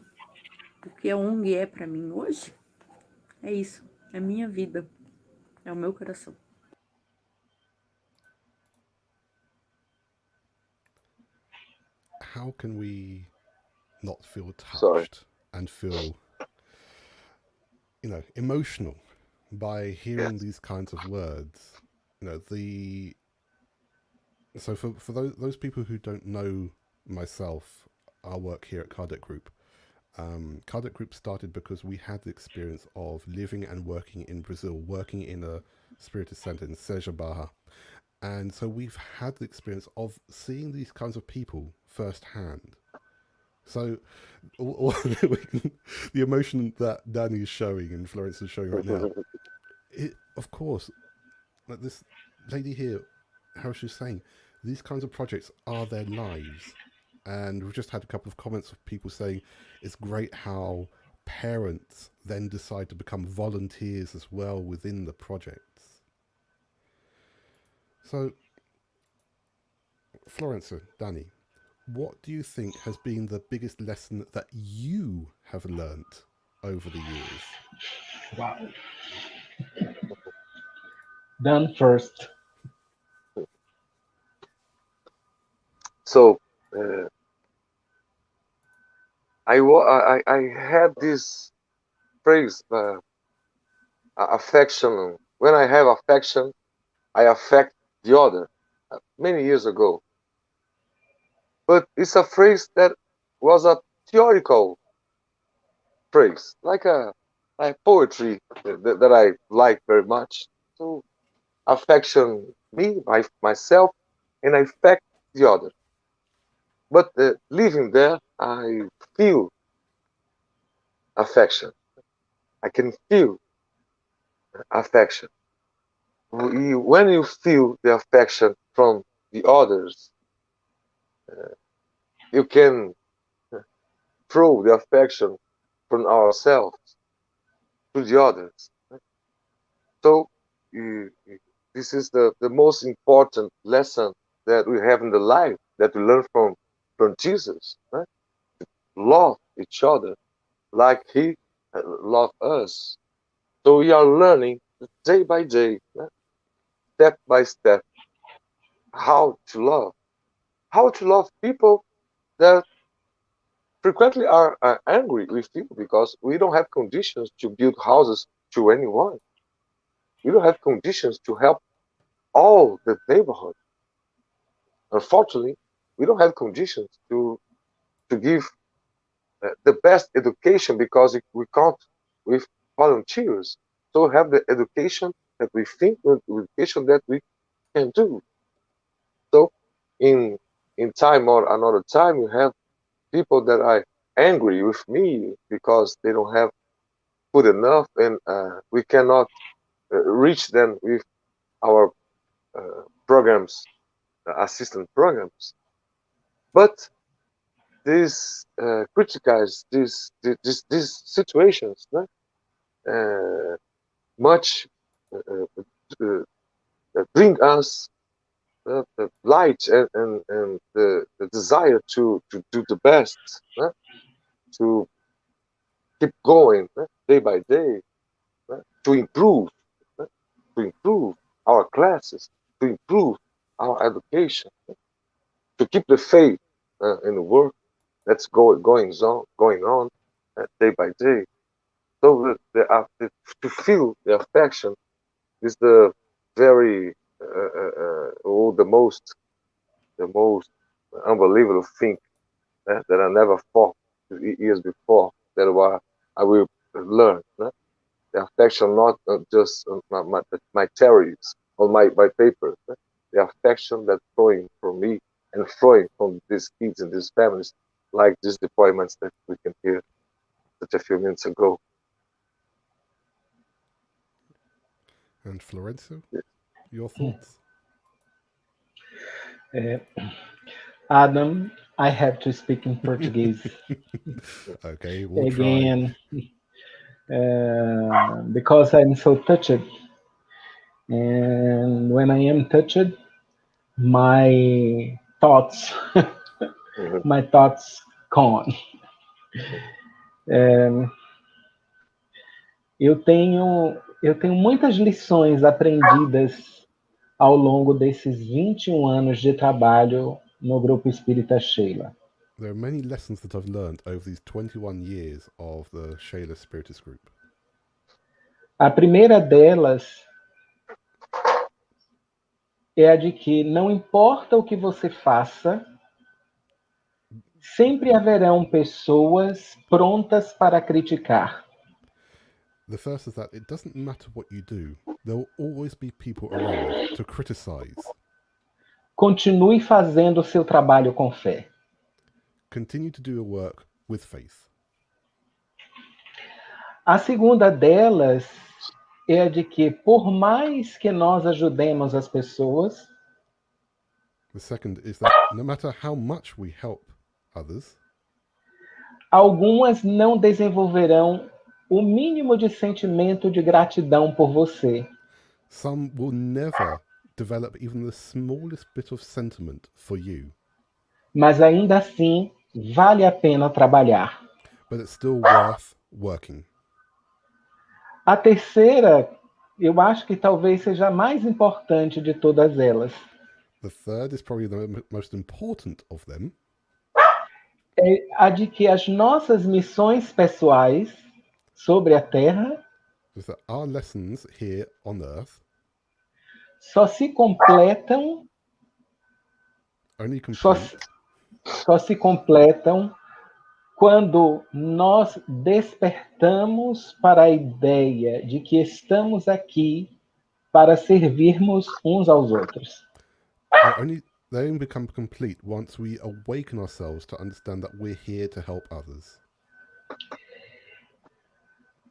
O que a ONG é para mim hoje, é isso. É minha vida, é o meu coração. How can we not feel Sorry. touched and feel, emotional by hearing Yes. these kinds of words? So for those people who don't know myself, our work here at Kardec Group, Kardec Group started because we had the experience of living and working in Brazil, working in a spirited center in Seja Barra. And so we've had the experience of seeing these kinds of people firsthand. So the emotion that Danny is showing and Florence is showing right now, of course, like this lady here, how she's saying, these kinds of projects are their lives. And we've just had a couple of comments of people saying it's great how parents then decide to become volunteers as well within the projects. So, Florence, Danny, what do you think has been the biggest lesson that you have learnt over the years? Wow. Dan first. So I had this phrase, affection. When I have affection, I affect the other. Many years ago, but it's a phrase that was a theoretical phrase, like poetry that I like very much. So affection me, myself, and I affect the other. But living there, I feel affection. I can feel affection. When you feel the affection from the others, you can throw the affection from ourselves to the others. So this is the most important lesson that we have in the life that we learn from Jesus. Right? Love each other like He loved us. So we are learning day by day, right? Step by step, how to love people that frequently are angry with you because we don't have conditions to build houses to anyone. We don't have conditions to help all the neighborhood. Unfortunately, we don't have conditions to give the best education because we can't with volunteers. So we have the education that we think, the education that we can do. So in time or another time, you have people that are angry with me because they don't have food enough, and we cannot reach them with our programs, assistant programs. But these criticise these situations, no? Much bring us the light and the desire to do the best, to keep going day by day, to improve, to improve our classes, to improve our education, to keep the faith in the work that's going on day by day. So to feel the affection is the very or the most unbelievable thing that I never thought years before that I will learn. The affection not just my theories or my papers. The affection that's flowing from me and flowing from these kids and these families, like these deployments that we can hear such a few minutes ago. And Florencio, your thoughts? Adam, I have to speak in Portuguese Okay, we'll try. again because I'm so touched. And when I am touched, my thoughts, Mhm. my thoughts gone. Eu tenho muitas lições aprendidas ao longo desses 21 anos de trabalho no Grupo Espírita Sheila. There are many lessons that I've learned over these 21 years of the Sheila Spiritist Group. A primeira delas é a de que não importa o que você faça, sempre haverão pessoas prontas para criticar. The first is that it doesn't matter what you do, there will always be people around to criticize. Continue fazendo o seu trabalho com fé. Continue to do your work with faith. A segunda delas é a de que, por mais que nós ajudemos as pessoas, The second is that no matter how much we help others, algumas não desenvolverão o mínimo de sentimento de gratidão por você. some will never develop even the smallest bit of sentiment for you. Mas ainda assim, vale a pena trabalhar. But it's still worth working. A terceira, eu acho que talvez seja a mais importante de todas elas. The third is probably the most important of them. É a de que as nossas missões pessoais sobre a Terra Is that our lessons here on earth só se completam, only só, complete só se completam quando nós despertamos para a ideia de que estamos aqui para servirmos uns aos outros. they only become complete once we awaken ourselves to understand that we're here to help others.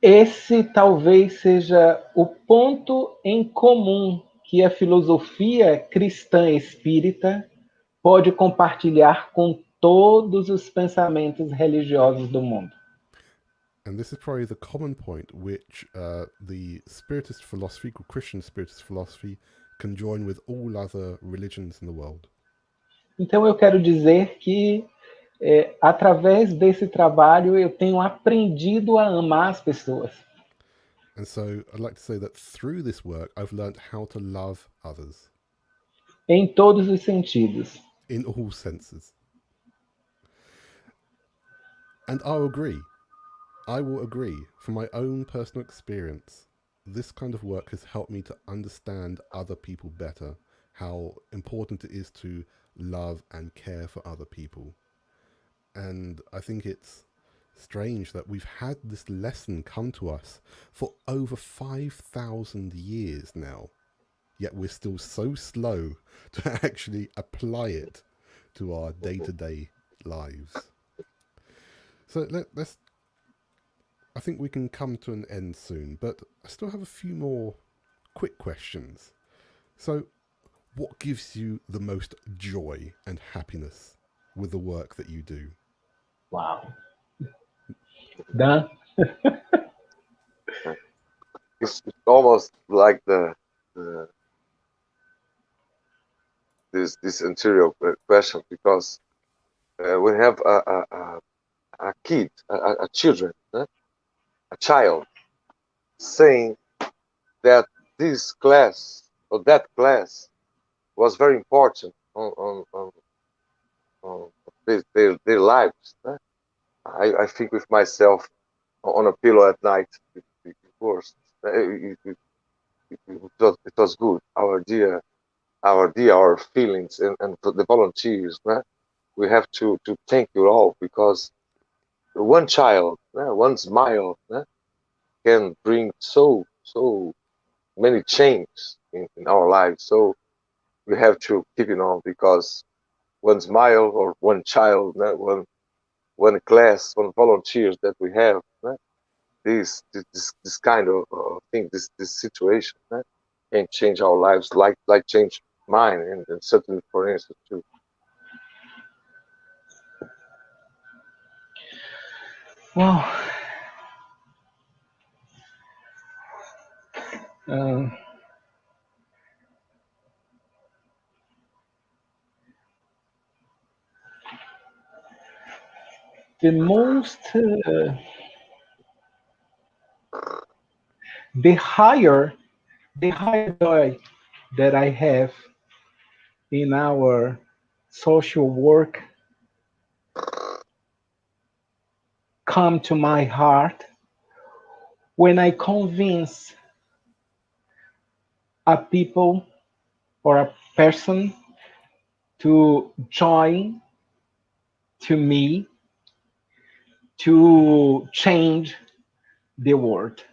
Esse talvez seja o ponto em comum que a filosofia cristã espírita pode compartilhar com todos os pensamentos religiosos do mundo. And this is probably the common point which the Spiritist philosophy, Christian Spiritist philosophy, can join with all other religions in the world. Então eu quero dizer que através desse trabalho eu tenho aprendido a amar as pessoas. And so I'd like to say that through this work, I've learned how to love others. Em todos os sentidos. In all senses. And I will agree, from my own personal experience, this kind of work has helped me to understand other people better, how important it is to love and care for other people. And I think it's strange that we've had this lesson come to us for over 5,000 years now, yet we're still so slow to actually apply it to our day-to-day lives. So let's I think we can come to an end soon, but I still have a few more quick questions. So, what gives you the most joy and happiness with the work that you do? Wow. Done? It's almost like the this anterior question, because we have a kid, a children, a child saying that this class or that class was very important on their lives. I think with myself on a pillow at night. It was it was good. Our feelings and the volunteers. We have to thank you all, because one child, one smile, can bring so many changes in our lives. So we have to keep it on, because one smile or one child, one class, one volunteers that we have, this kind of thing, this situation, can change our lives, like change mine, and certainly for instance too. Well, uh, the most, the higher joy that I have in our social work come to my heart when I convince a people or a person to join to me to change the world,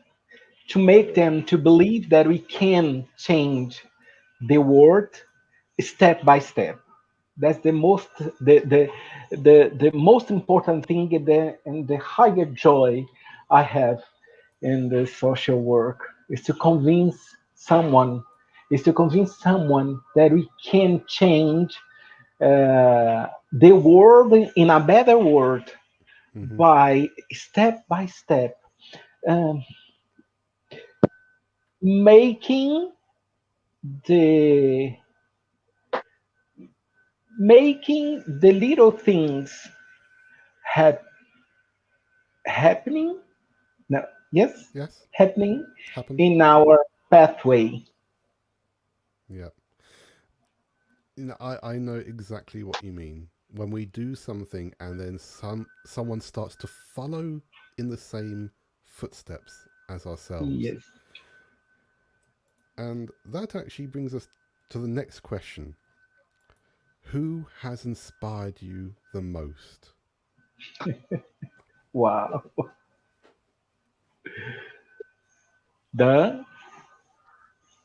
to make them to believe that we can change the world step by step. That's the most important thing, and the higher joy I have in the social work is to convince someone that we can change the world in a better world by step, um, making the little things hap- happening no yes Yes. happening Happen. in our pathway. Yeah. I know exactly what you mean. When we do something and then someone starts to follow in the same footsteps as ourselves. Yes. And that actually brings us to the next question. Who has inspired you the most? Wow. The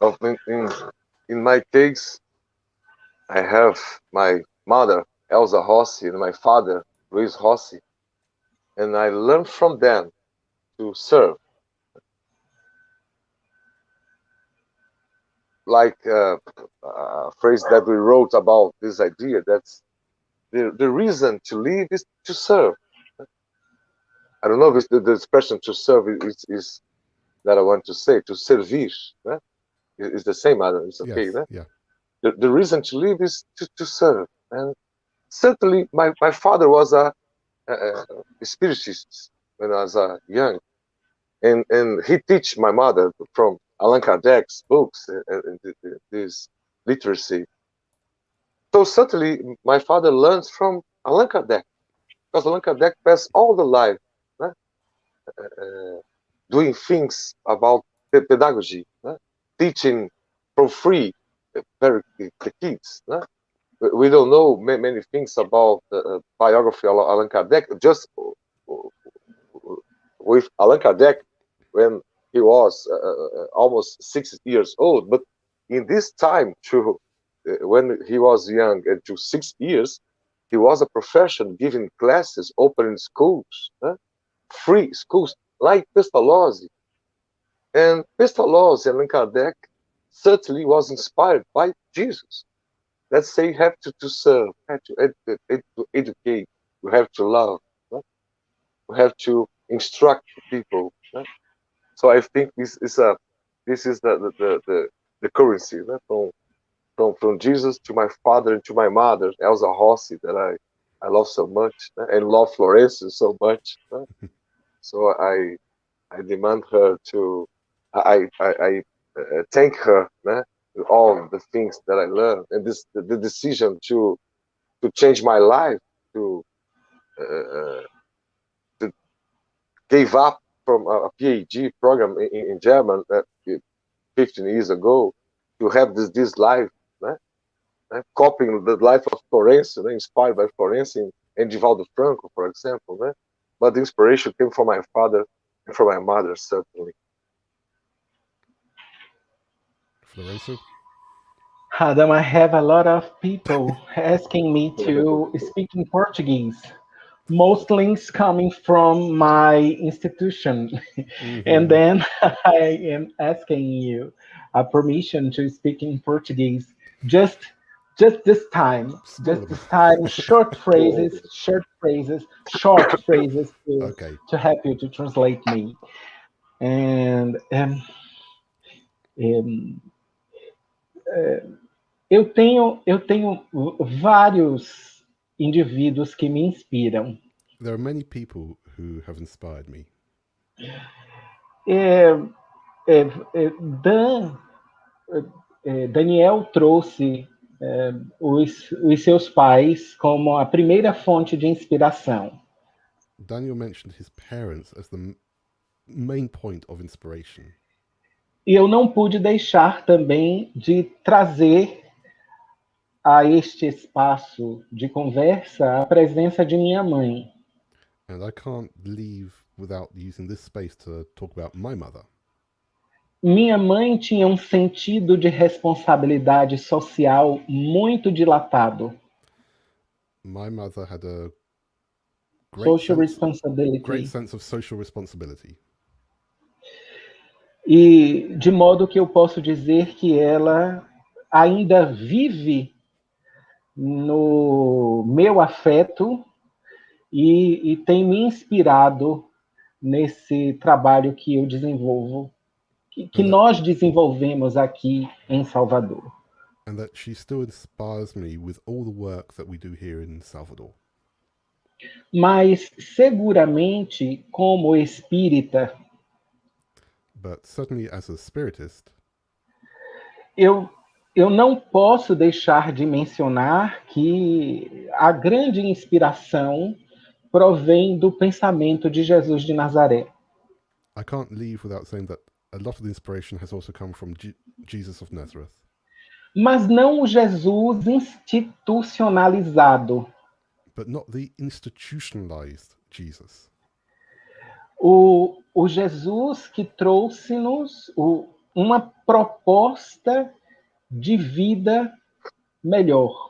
Of in my case, I have my mother Elsa Rossi and my father Luis Rossi, and I learned from them to serve. Like a phrase that we wrote about this idea, that's the reason to live is to serve. I don't know if the expression to serve is that I want to say, to servir. It's the same, Adam. It's okay. Yes, yeah. The reason to live is to serve. And certainly, my father was a spiritist when I was young. And he teach my mother from Allan Kardec's books and this literacy. So certainly, my father learns from Allan Kardec, because Allan Kardec passed all the life doing things about pedagogy, teaching for free the kids. We don't know many things about the biography of Allan Kardec. Just with Allan Kardec, when he was almost 6 years old, but in this time, when he was young and to 6 years, he was a profession giving classes, opening schools, free schools like Pestalozzi. And Pestalozzi and Allan Kardec certainly was inspired by Jesus. Let's say you have to serve, have to educate, you have to love, you have to instruct people. So I think this is the currency from from Jesus to my father and to my mother, Elsa Rossi, that I love so much, and love Florencio so much. So I demand her to, I thank her with all the things that I learned, and the decision to change my life, to give up from a PhD program in German 15 years ago, to have this life, copying the life of Florencio, inspired by Florencio and Divaldo Franco, for example. But the inspiration came from my father and from my mother, certainly. Florencio? Adam, I have a lot of people asking me to speak in Portuguese, mostly coming from my institution. And then I am asking you a permission to speak in Portuguese. Just this time, short phrases, Okay. to help you to translate me. And um, eu tenho vários indivíduos que me inspiram. There are many people who have inspired me. Daniel trouxe os seus pais como a primeira fonte de inspiração. Daniel mentioned his parents as the main point of inspiration. E eu não pude deixar também de trazer a este espaço de conversa a presença de minha mãe. And I can't leave without using this space to talk about my mother. Minha mãe tinha um sentido de responsabilidade social muito dilatado. My mother had a great sense of social responsibility. E de modo que eu posso dizer que ela ainda vive no meu afeto e tem me inspirado nesse trabalho que eu desenvolvo, que nós desenvolvemos aqui em Salvador. And that she still inspires me with all the work that we do here in Salvador. Mas seguramente, como espírita, but certainly as a spiritist, eu não posso deixar de mencionar que a grande inspiração provém do pensamento de Jesus de Nazaré. I can't leave without saying that a lot of the inspiration has also come from Jesus of Nazareth. Mas não o Jesus institucionalizado. But not the institutionalized Jesus. O Jesus que trouxe-nos uma proposta de vida melhor.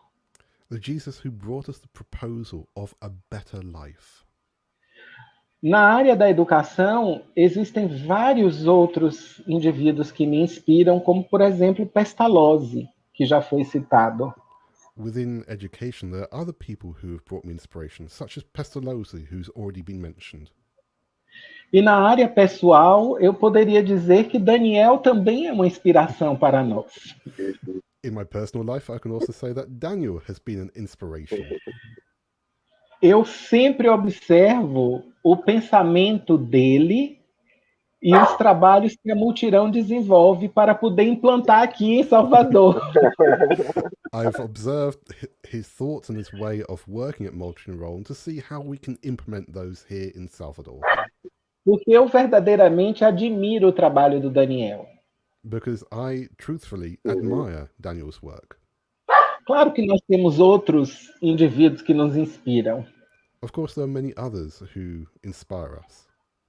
The Jesus who brought us the proposal of a better life. Na área da educação, existem vários outros indivíduos que me inspiram, como, por exemplo, Pestalozzi, que já foi citado. Within education, there are other people who have brought me inspiration, such as Pestalozzi, who's already been mentioned. E na área pessoal, eu poderia dizer que Daniel também é uma inspiração para nós. In my personal life, I can also say that Daniel has been an inspiration. Eu sempre observo o pensamento dele e os trabalhos que a Multirão desenvolve para poder implantar aqui em Salvador. I've observed his thoughts and his way of working at Multirão to see how we can implement those here in Salvador. Porque eu verdadeiramente admiro o trabalho do Daniel. Because I truthfully admire Daniel's work. Claro que nós temos outros indivíduos que nos inspiram. Of course, there are many others who inspire us.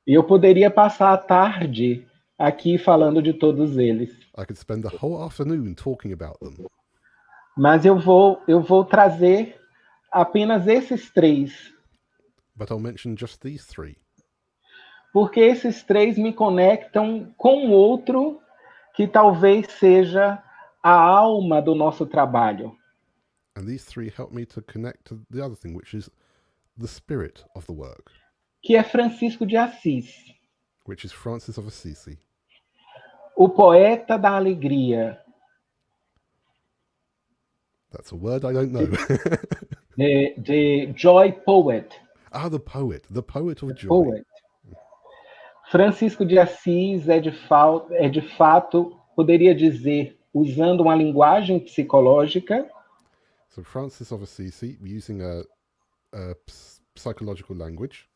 E eu poderia passar a tarde aqui falando de todos eles. I could spend the whole afternoon talking about them. Mas eu vou trazer apenas esses três. But I'll mention just these three. Porque esses três me conectam com o outro que talvez seja a alma do nosso trabalho. And these three help me to connect to the other thing, which is the spirit of the work. Que é Francisco de Assis. Which is Francis of Assisi. O poeta da alegria. That's a word I don't know. The joy poet. The poet of joy. Poet. Francisco de Assis de fato, poderia dizer, usando uma linguagem psicológica, So Francis of Assisi, using a psychological language,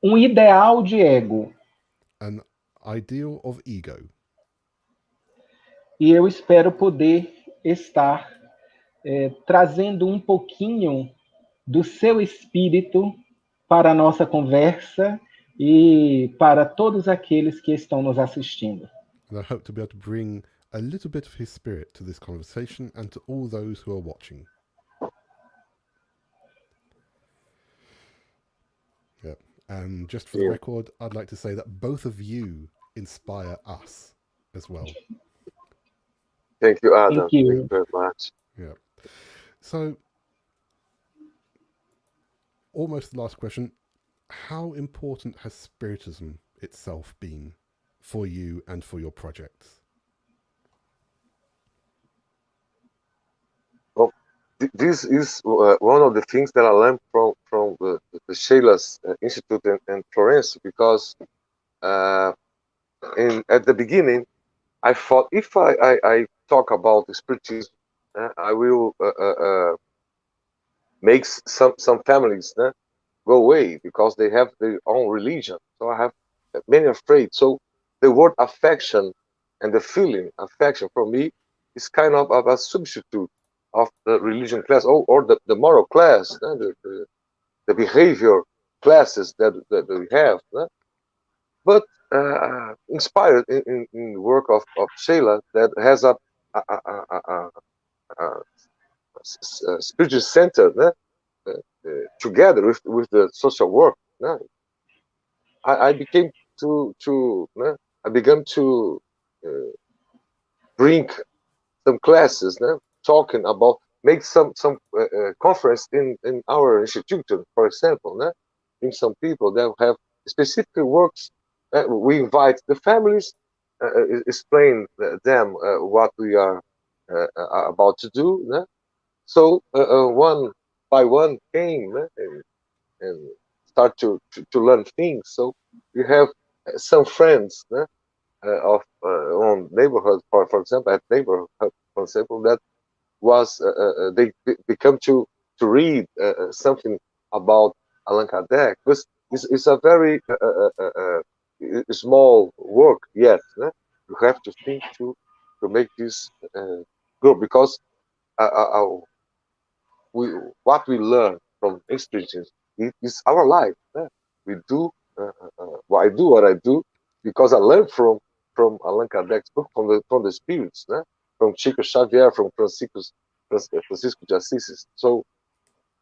ideal de ego. an ideal of ego. E eu espero poder estar trazendo pouquinho do seu espírito para a nossa conversa e para todos aqueles que estão nos assistindo. And I hope to be able to bring a little bit of his spirit to this conversation and to all those who are watching. Yeah. And just for the record, I'd like to say that both of you inspire us as well. Thank you, Adam. Thank you. Thank you very much. Yeah. So, almost the last question. How important has Spiritism itself been for you and for your projects? Well, this is one of the things that I learned from the Sheila's Institute in Florence, because at the beginning, I thought if I talk about spiritism, I will make some families go away because they have their own religion. So I have many afraid. So the word affection and the feeling affection for me is kind of a substitute of the religion class or the moral class, the behavior classes that we have. But inspired in the work of Sheila, that has a spiritual center together with the social work. I became I began to bring some classes, talking about, make some conference in our institution, for example, in some people that have specific works. We invite the families, explain them what we are about to do. So one by one came and start to learn things. So you have some friends of on neighborhood, for example, at neighborhood, for example, that was they become to read something about Allan Kardec. But it's a very small work yet. You have to think to make this grow, because what we learn from experiences is our life. We do I do what I do because I learned from Allan Kardec's book, from the spirits, from Chico Xavier, from Francisco de Assis. So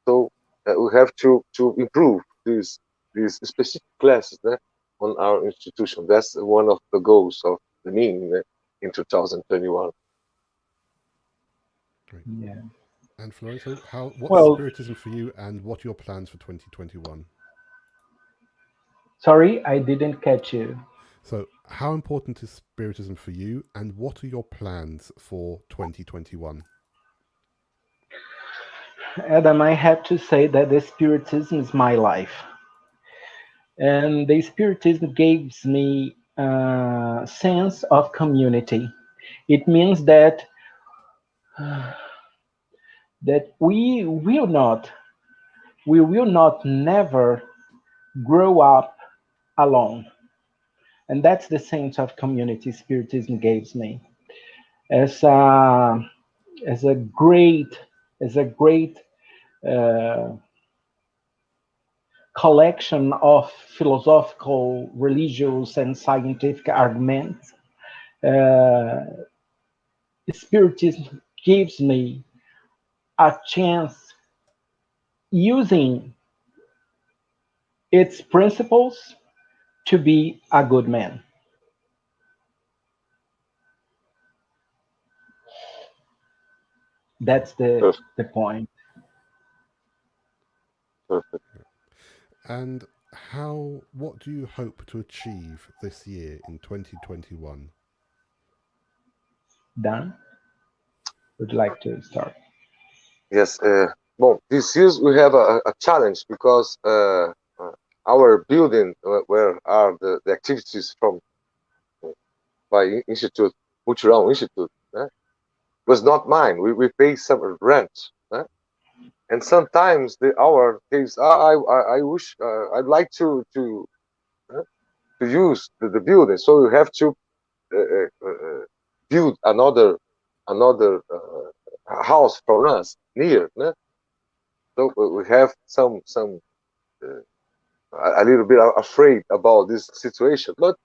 we have to improve these specific classes on our institution. That's one of the goals of the meeting in 2021. Great. Yeah. And Florencio, what's Spiritism for you, and what are your plans for 2021? Sorry, I didn't catch you. So, how important is Spiritism for you, and what are your plans for 2021? Adam, I have to say that the Spiritism is my life. And the Spiritism gives me a sense of community. It means that we will not never grow up alone. And that's the sense of community Spiritism gives me. As a great collection of philosophical, religious, and scientific arguments, Spiritism gives me a chance, using its principles, to be a good man. That's the point. Perfect. And what do you hope to achieve this year in 2021? Dan? would like to start? Yes. Well, this year we have a challenge because our building where are the activities from by Institute Mutirão Institute was not mine. We pay some rent, and sometimes our case I wish I'd like uh, to use the building, so you have to build another house from us near. So we have some uh, a little bit afraid about this situation, but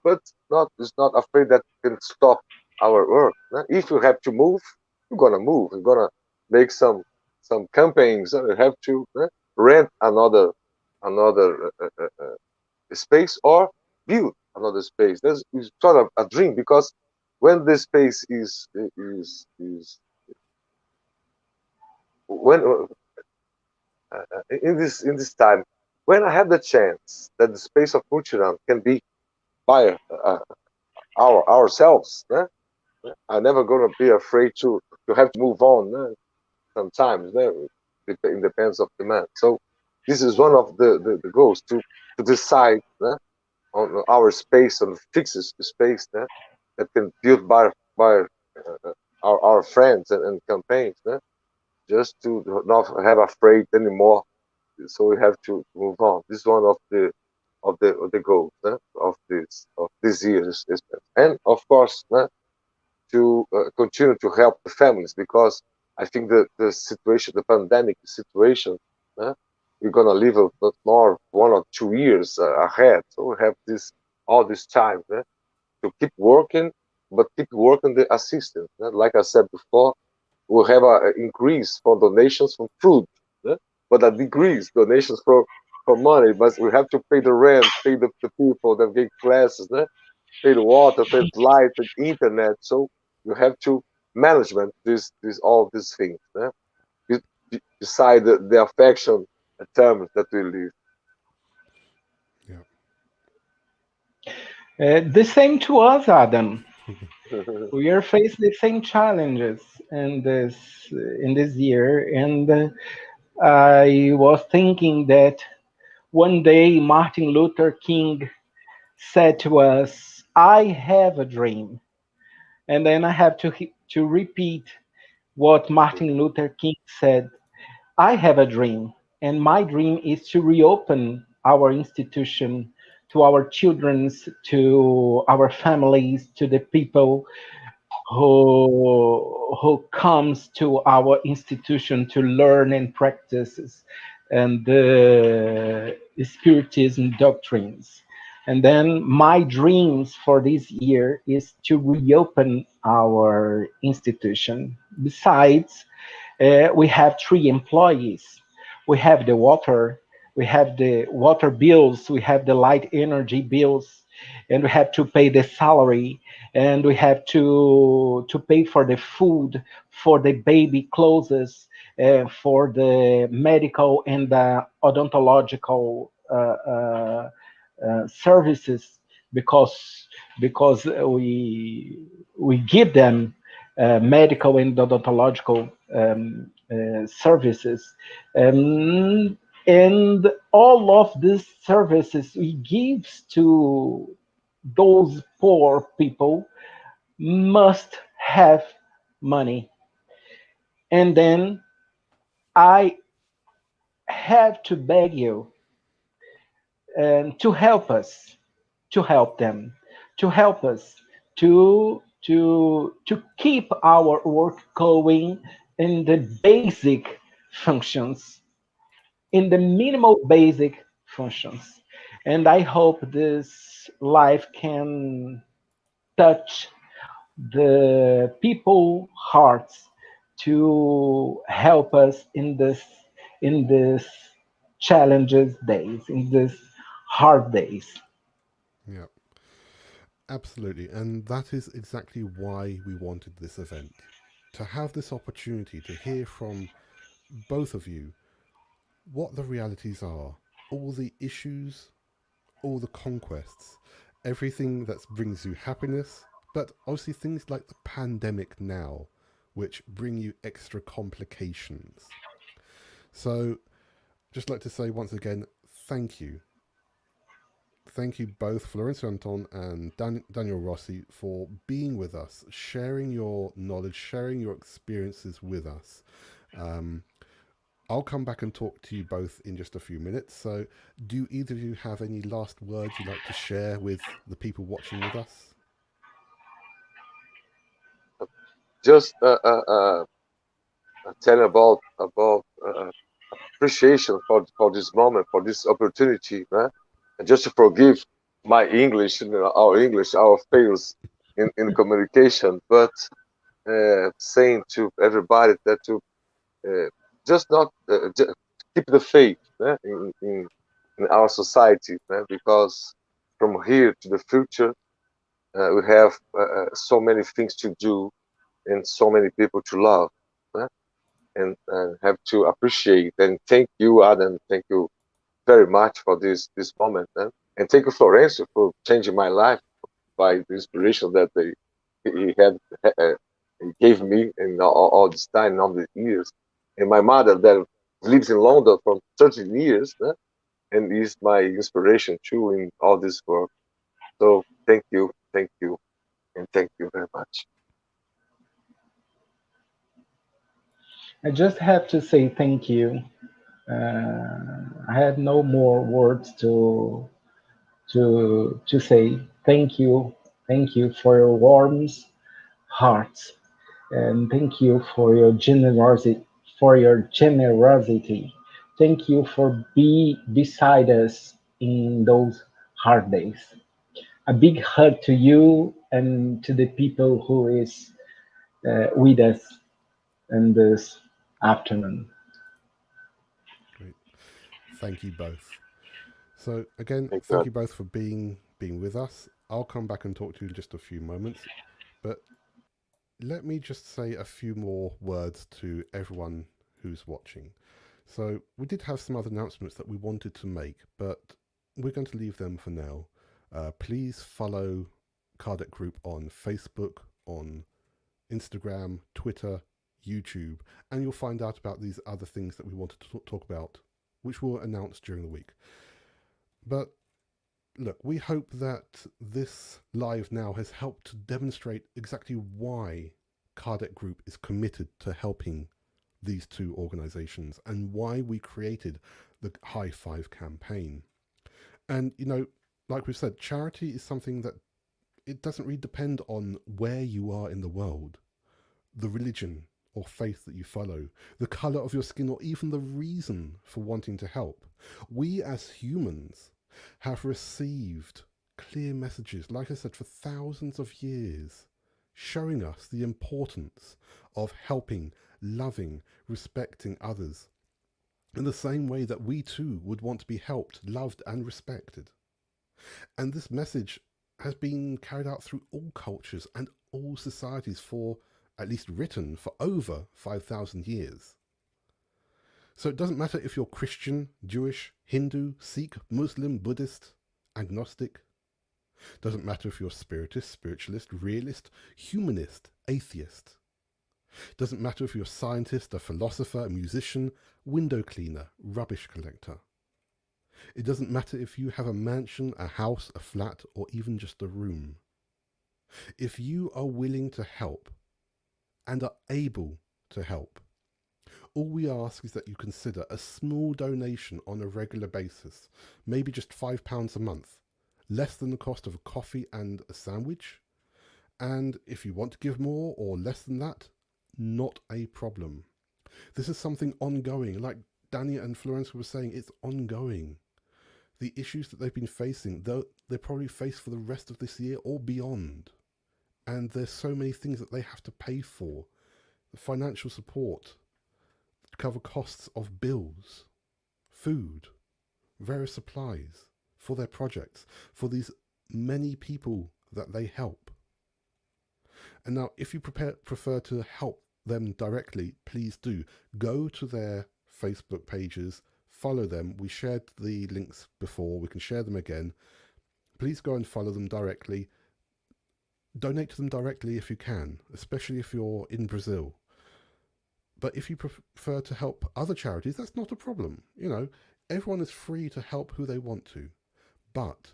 not is not afraid that can stop our work. If you have to move, you're gonna move. You're gonna make some campaigns. You have to rent another space or build another space. That's is sort of a dream because when the space is when in this time when I have the chance that the space of Muchiran can be by ourselves, I'm never gonna be afraid to have to move on. Sometimes, it depends of the man. So this is one of the goals to decide on our space and fixes the space that can build by our friends and campaigns, just to not have afraid anymore. So we have to move on. This is one of the goals of this year, and of course to continue to help the families because I think the situation, the pandemic situation, we're gonna live a lot more 1 or 2 years ahead. So we have all this time to keep working, but keep working the assistance. Like I said before, we'll have an increase for donations from food, but a decrease donations for money. But we have to pay the rent, pay the people that get classes, pay the water, pay the light, pay the internet. So you have to management this all these things. Beside the affection terms that we live. Yeah. The same to us, Adam. We are facing the same challenges in this year, and I was thinking that one day Martin Luther King said to us, "I have a dream," and then I have to repeat what Martin Luther King said. I have a dream, and my dream is to reopen our institution to our children's, to our families, to the people who comes to our institution to learn and practice and the spiritism doctrines. And then my dreams for this year is to reopen our institution. Besides, we have three employees. We have the water, we have the water bills, we have the light energy bills, and we have to pay the salary, and we have to pay for the food, for the baby clothes, for the medical and the odontological services, because we give them medical and odontological services, and all of these services we give to those poor people must have money. And then I have to beg you to help us, to help them, to help us to keep our work going in the basic functions, in the minimal basic functions. And I hope this life can touch the people hearts to help us in this challenges days, in this hard days. Yeah. Absolutely. And that is exactly why we wanted this event. To have this opportunity to hear from both of you what the realities are, all the issues, all the conquests, everything that brings you happiness, but obviously things like the pandemic now, which bring you extra complications. So, just like to say once again, thank you. Thank you both, Florencio Anton and Daniel Rossi, for being with us, sharing your knowledge, sharing your experiences with us. I'll come back and talk to you both in just a few minutes. So, do either of you have any last words you'd like to share with the people watching with us? Just tell about appreciation for this moment, for this opportunity, and just to forgive my English, our fails in communication, but saying to everybody that to just not keep the faith in our society, because from here to the future, we have so many things to do and so many people to love, and have to appreciate and thank you, Adam. Thank you very much for this moment, and thank you, Florencio, for changing my life by the inspiration that he had he gave me in all this time, all the years, and my mother that lives in London for 13 years, and is my inspiration too in all this work. So thank you, and thank you very much. I just have to say thank you. I have no more words to say. Thank you for your warm heart, and thank you for your generosity. Thank you for be beside us in those hard days. A big hug to you and to the people who is with us in this afternoon. Great. Thank you both. So again, Thank thank you. you both for being with us. I'll come back and talk to you in just a few moments, but let me just say a few more words to everyone who's watching. So we did have some other announcements that we wanted to make, but we're going to leave them for now. Please follow Kardec Group on Facebook, on Instagram, Twitter, YouTube, and you'll find out about these other things that we wanted to talk about, which we'll announce during the week. But look, we hope that this live now has helped to demonstrate exactly why Kardec Group is committed to helping these two organizations and why we created the High Five campaign. And, like we've said, charity is something that it doesn't really depend on where you are in the world, the religion or faith that you follow, the color of your skin, or even the reason for wanting to help. We as humans have received clear messages, like I said, for thousands of years, showing us the importance of helping, loving, respecting others, in the same way that we too would want to be helped, loved, and respected. And this message has been carried out through all cultures and all societies for, at least written, for over 5,000 years. So it doesn't matter if you're Christian, Jewish, Hindu, Sikh, Muslim, Buddhist, agnostic. Doesn't matter if you're spiritist, spiritualist, realist, humanist, atheist. Doesn't matter if you're a scientist, a philosopher, a musician, window cleaner, rubbish collector. It doesn't matter if you have a mansion, a house, a flat, or even just a room. If you are willing to help and are able to help, all we ask is that you consider a small donation on a regular basis, maybe just £5 a month, less than the cost of a coffee and a sandwich. And if you want to give more or less than that, not a problem. This is something ongoing. Like Danny and Florencio were saying, it's ongoing. The issues that they've been facing, they're probably faced for the rest of this year or beyond. And there's so many things that they have to pay for. The financial support, to cover costs of bills, food, various supplies for their projects, for these many people that they help. And now, if you prefer to help them directly, please do. Go to their Facebook pages, follow them. We shared the links before. We can share them again. Please go and follow them directly. Donate to them directly if you can, especially if you're in Brazil. But if you prefer to help other charities, that's not a problem. You know, everyone is free to help who they want to. But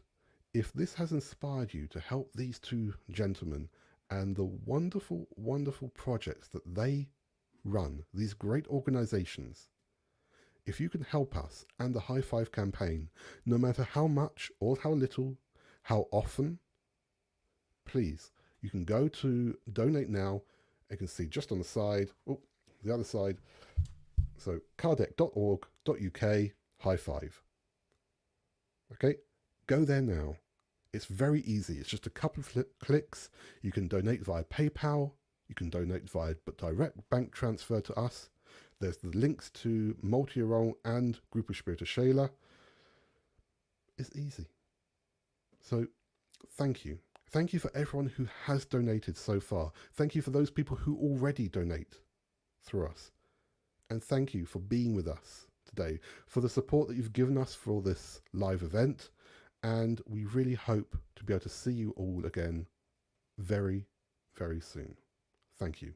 if this has inspired you to help these two gentlemen and the wonderful, wonderful projects that they run, these great organizations, if you can help us and the High Five campaign, no matter how much or how little, how often, please, you can go to Donate Now. You can see just on the side, the other side. So kardec.org.uk High Five. Okay, go there now. It's very easy. It's just a couple of clicks. You can donate via PayPal. You can donate via direct bank transfer to us. There's the links to Multi-Oron and Grupo Espírito Sheila. It's easy. So thank you. Thank you for everyone who has donated so far. Thank you for those people who already donate through us. And thank you for being with us today, for the support that you've given us for this live event. And we really hope to be able to see you all again very, very soon. Thank you.